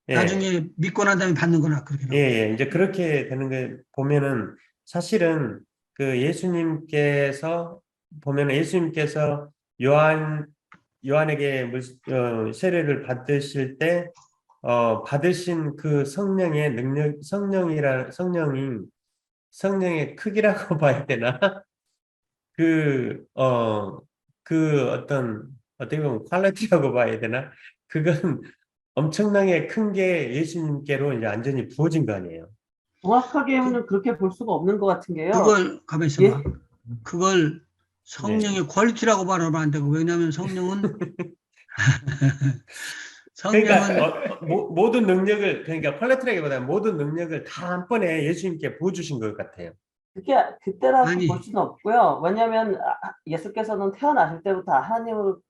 예, 나중에 믿고 난 다음에 받는 거나 그렇게 나와요. 예, 이제 그렇게 되는 거 보면은 사실은 그 예수님께서 보면은 예수님께서 요한에게 세례를 받으실 때 받으신 그 성령의 능력, 성령의 크기라고 봐야 되나? 그 어떤, 어떻게 보면 퀄리티라고 봐야 되나? 그건 엄청나게 큰 게 예수님께로 이제 완전히 부어진 거 아니에요. 정확하게는 그렇게 볼 수가 없는 것 같은 게요. 그걸 가만히 있어봐. 예. 그걸 성령의 퀄리티라고 말하면 안 되고, 왜냐하면 성령은 그러니까 모든 능력을, 그러니까 퀄리티라기보다는 모든 능력을 다 한 번에 예수님께 부어주신 것 같아요. 그게 그때라고 아니. 볼 수는 없고요. 왜냐하면 예수께서는 태어나실 때부터 하나님으로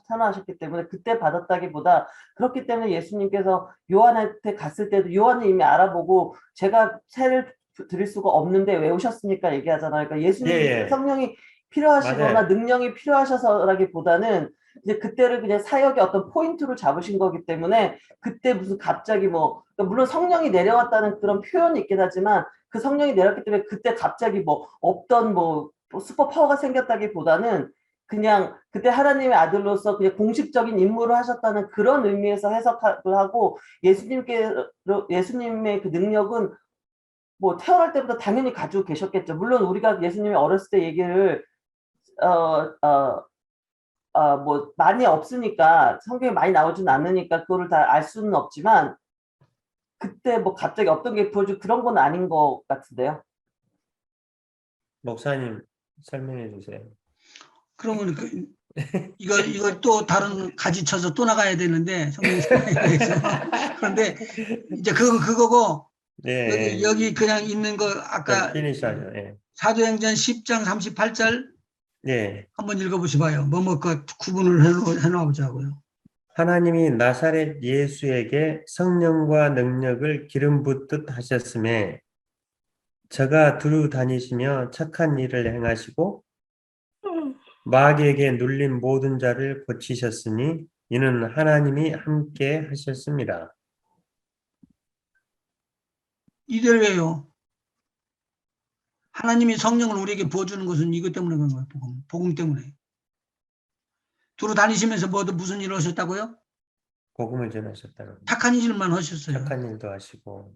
태어나셨기 때문에 그때 받았다기보다, 그렇기 때문에 예수님께서 요한한테 갔을 때도 요한은 이미 알아보고 제가 세를 드릴 수가 없는데 왜 오셨습니까 얘기하잖아요. 그러니까 예수님 예, 예. 성령이 필요하시거나 맞아요. 능력이 필요하셔서라기보다는 이제 그때를 그냥 사역의 어떤 포인트로 잡으신 거기 때문에, 그때 무슨 갑자기 뭐, 그러니까 물론 성령이 내려왔다는 그런 표현이 있긴 하지만 그 성령이 내렸기 때문에 그때 갑자기 뭐 없던 뭐 슈퍼 파워가 생겼다기보다는 그냥 그때 하나님의 아들로서 그냥 공식적인 임무를 하셨다는 그런 의미에서 해석을 하고, 예수님의 그 능력은 뭐 태어날 때부터 당연히 가지고 계셨겠죠. 물론 우리가 예수님이 어렸을 때 얘기를 뭐 많이 없으니까, 성경에 많이 나오지는 않으니까 그거를 다 알 수는 없지만, 그때 뭐 갑자기 어떤 게 부어지고 그런 건 아닌 것 같은데요. 목사님 설명해 주세요. 그러면 이걸 또 다른 가지 쳐서 또 나가야 되는데 성령 세례에 대해서. 그런데 이제 그거고 예, 여기 그냥 있는 거 아까 피니시하죠. 예. 사도행전 10장 38절 예. 한번 읽어보시봐요. 그 구분을 해놓아보자고요. 하나님이 나사렛 예수에게 성령과 능력을 기름 붓듯 하셨음에 저가 두루 다니시며 착한 일을 행하시고 마귀에게 눌린 모든 자를 고치셨으니 이는 하나님이 함께 하셨습니다. 이대로예요. 하나님이 성령을 우리에게 부어주는 것은 이것 때문에 그런 거예요. 복음 때문에. 두루 다니시면서 무슨 일을 하셨다고요? 복음을 전하셨다는 거예요. 착한 일만 하셨어요. 착한 일도 하시고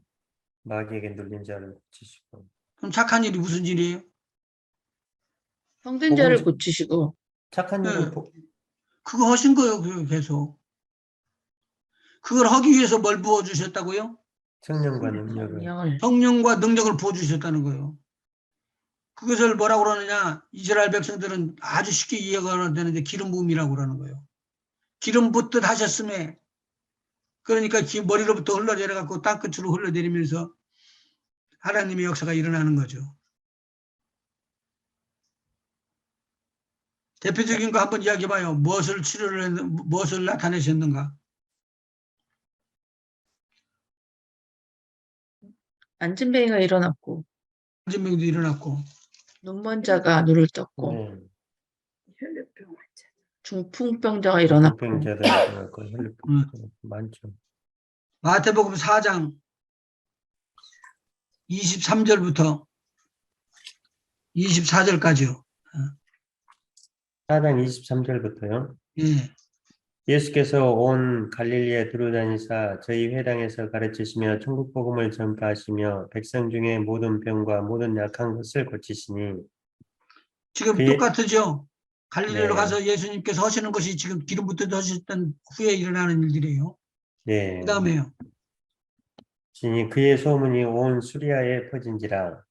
마귀에게 눌린 자를 고치시고. 그럼 착한 일이 무슨 일이에요? 병든 자를 복음- 고치시고 착한 일은 그거 하신 거예요. 계속. 그걸 하기 위해서 뭘 부어주셨다고요? 성령과 능력을. 성령을 성령과 능력을 부어주셨다는 거예요. 그것을 뭐라고 그러느냐? 이스라엘 백성들은 아주 쉽게 이해가 되는데 기름 부음이라고 그러는 거예요. 기름 붓듯 하셨음에, 그러니까 머리로부터 흘러내려갖고 땅끝으로 흘러내리면서 하나님의 역사가 일어나는 거죠. 대표적인 거 한번 이야기해봐요. 무엇을 나타내셨는가? 안진뱅이가 일어났고 안진병도 일어났고. 눈먼 자가 눈을 떴고 네. 중풍병자가 일어났고 중풍병자도 일어났고 혈류병 많죠. 마태복음 4장 23절부터 24절까지요. 4장 23절부터요. 예. 예수께서 온 갈릴리에 두루다니사 저희 회당에서 가르치시며 천국 복음을 전파하시며 백성 중에 모든 병과 모든 약한 것을 고치시니. 지금 똑같으죠? 갈릴리로 네. 가서 예수님께서 하시는 것이 지금 기름 붓듯 하셨던 후에 일어나는 일들이에요. 예. 그 다음에요. 그의 소문이 온 수리아에 퍼진지라.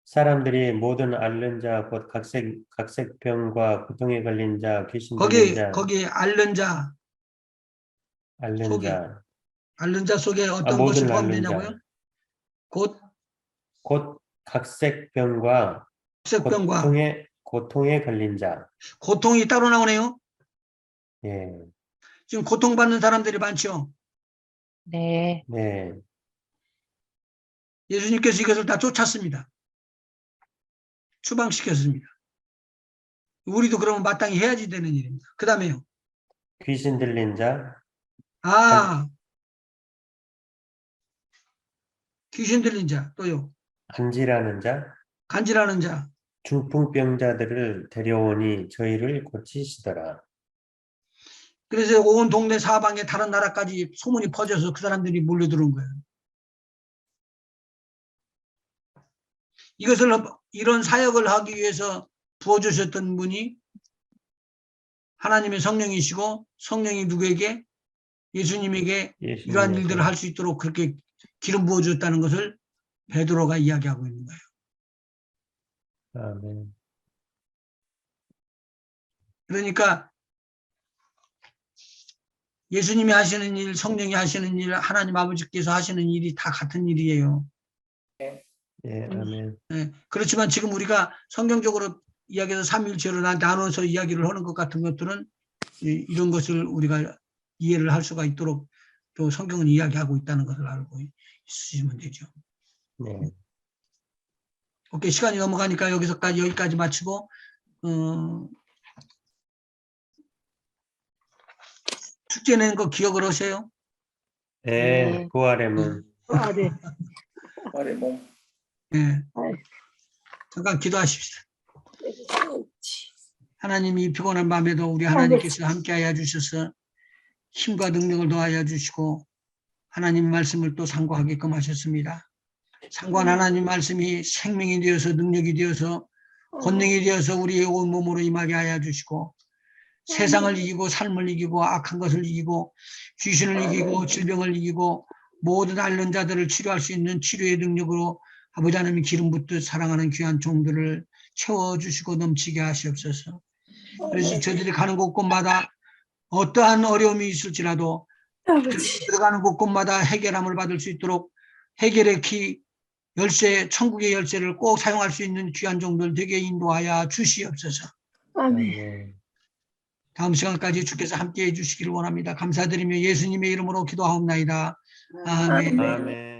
사람들이 모든 앓는 자, 곧 각색병과 고통에 걸린 자, 귀신 들린 자, 거기 앓는 자 앓는 속에 자, 앓는 자 속에 어떤 것이 모든 앓는 포함되냐고요? 자, 곧 곧 각색병과 색병과 고통에 걸린 자. 고통이 따로 나오네요. 예, 지금 고통받는 사람들이 많죠. 네. 네, 예수님께서 이것을 다 쫓았습니다. 추방시켰습니다. 우리도 그러면 마땅히 해야지 되는 일입니다. 그 다음에요. 귀신 들린 자, 귀신 들린 자, 또요. 간질하는 자, 간질하는 자, 중풍병자들을 데려오니 저희를 고치시더라. 그래서 온 동네 사방에 다른 나라까지 소문이 퍼져서 그 사람들이 몰려들은 거예요. 이런 사역을 하기 위해서 부어주셨던 분이 하나님의 성령이시고, 성령이 누구에게? 예수님에게 이러한 예수님의 일들을 할 수 있도록 그렇게 기름 부어줬다는 것을 베드로가 이야기하고 있는 거예요. 아멘. 그러니까 예수님이 하시는 일, 성령이 하시는 일, 하나님 아버지께서 하시는 일이 다 같은 일이에요. 예, 아멘. 네, 그렇지만 지금 우리가 성경적으로 이야기해서 삼위일체로 나눠서 이야기를 하는 것 같은 것들은 이런 것을 우리가 이해를 할 수가 있도록 또 성경은 이야기하고 있다는 것을 알고 있으시면 되죠. 네. 오케이, 시간이 넘어가니까 여기까지 마치고 축제 낸 거 기억을 하세요? 예, 부활의 문. 네. 말에 뭐 네. 잠깐 기도하십시다. 하나님이 이 피곤한 밤에도 우리 하나님께서 함께하여 주셔서 힘과 능력을 더하여 주시고 하나님 말씀을 또 상고하게끔 하셨습니다. 상고한 하나님 말씀이 생명이 되어서 능력이 되어서 권능이 되어서 우리의 온 몸으로 임하게 하여 주시고 세상을 이기고 삶을 이기고 악한 것을 이기고 귀신을 이기고 질병을 이기고 모든 앓는 자들을 치료할 수 있는 치료의 능력으로 아버지 하나님이 기름 붓듯 사랑하는 귀한 종들을 채워주시고 넘치게 하시옵소서. 그래서 저들이 가는 곳곳마다 어떠한 어려움이 있을지라도 들어가는 곳곳마다 해결함을 받을 수 있도록 해결의 키 열쇠, 천국의 열쇠를 꼭 사용할 수 있는 귀한 종들 되게 인도하여 주시옵소서. 아멘. 다음 시간까지 주께서 함께해 주시기를 원합니다. 감사드리며 예수님의 이름으로 기도하옵나이다. 아멘. 아멘.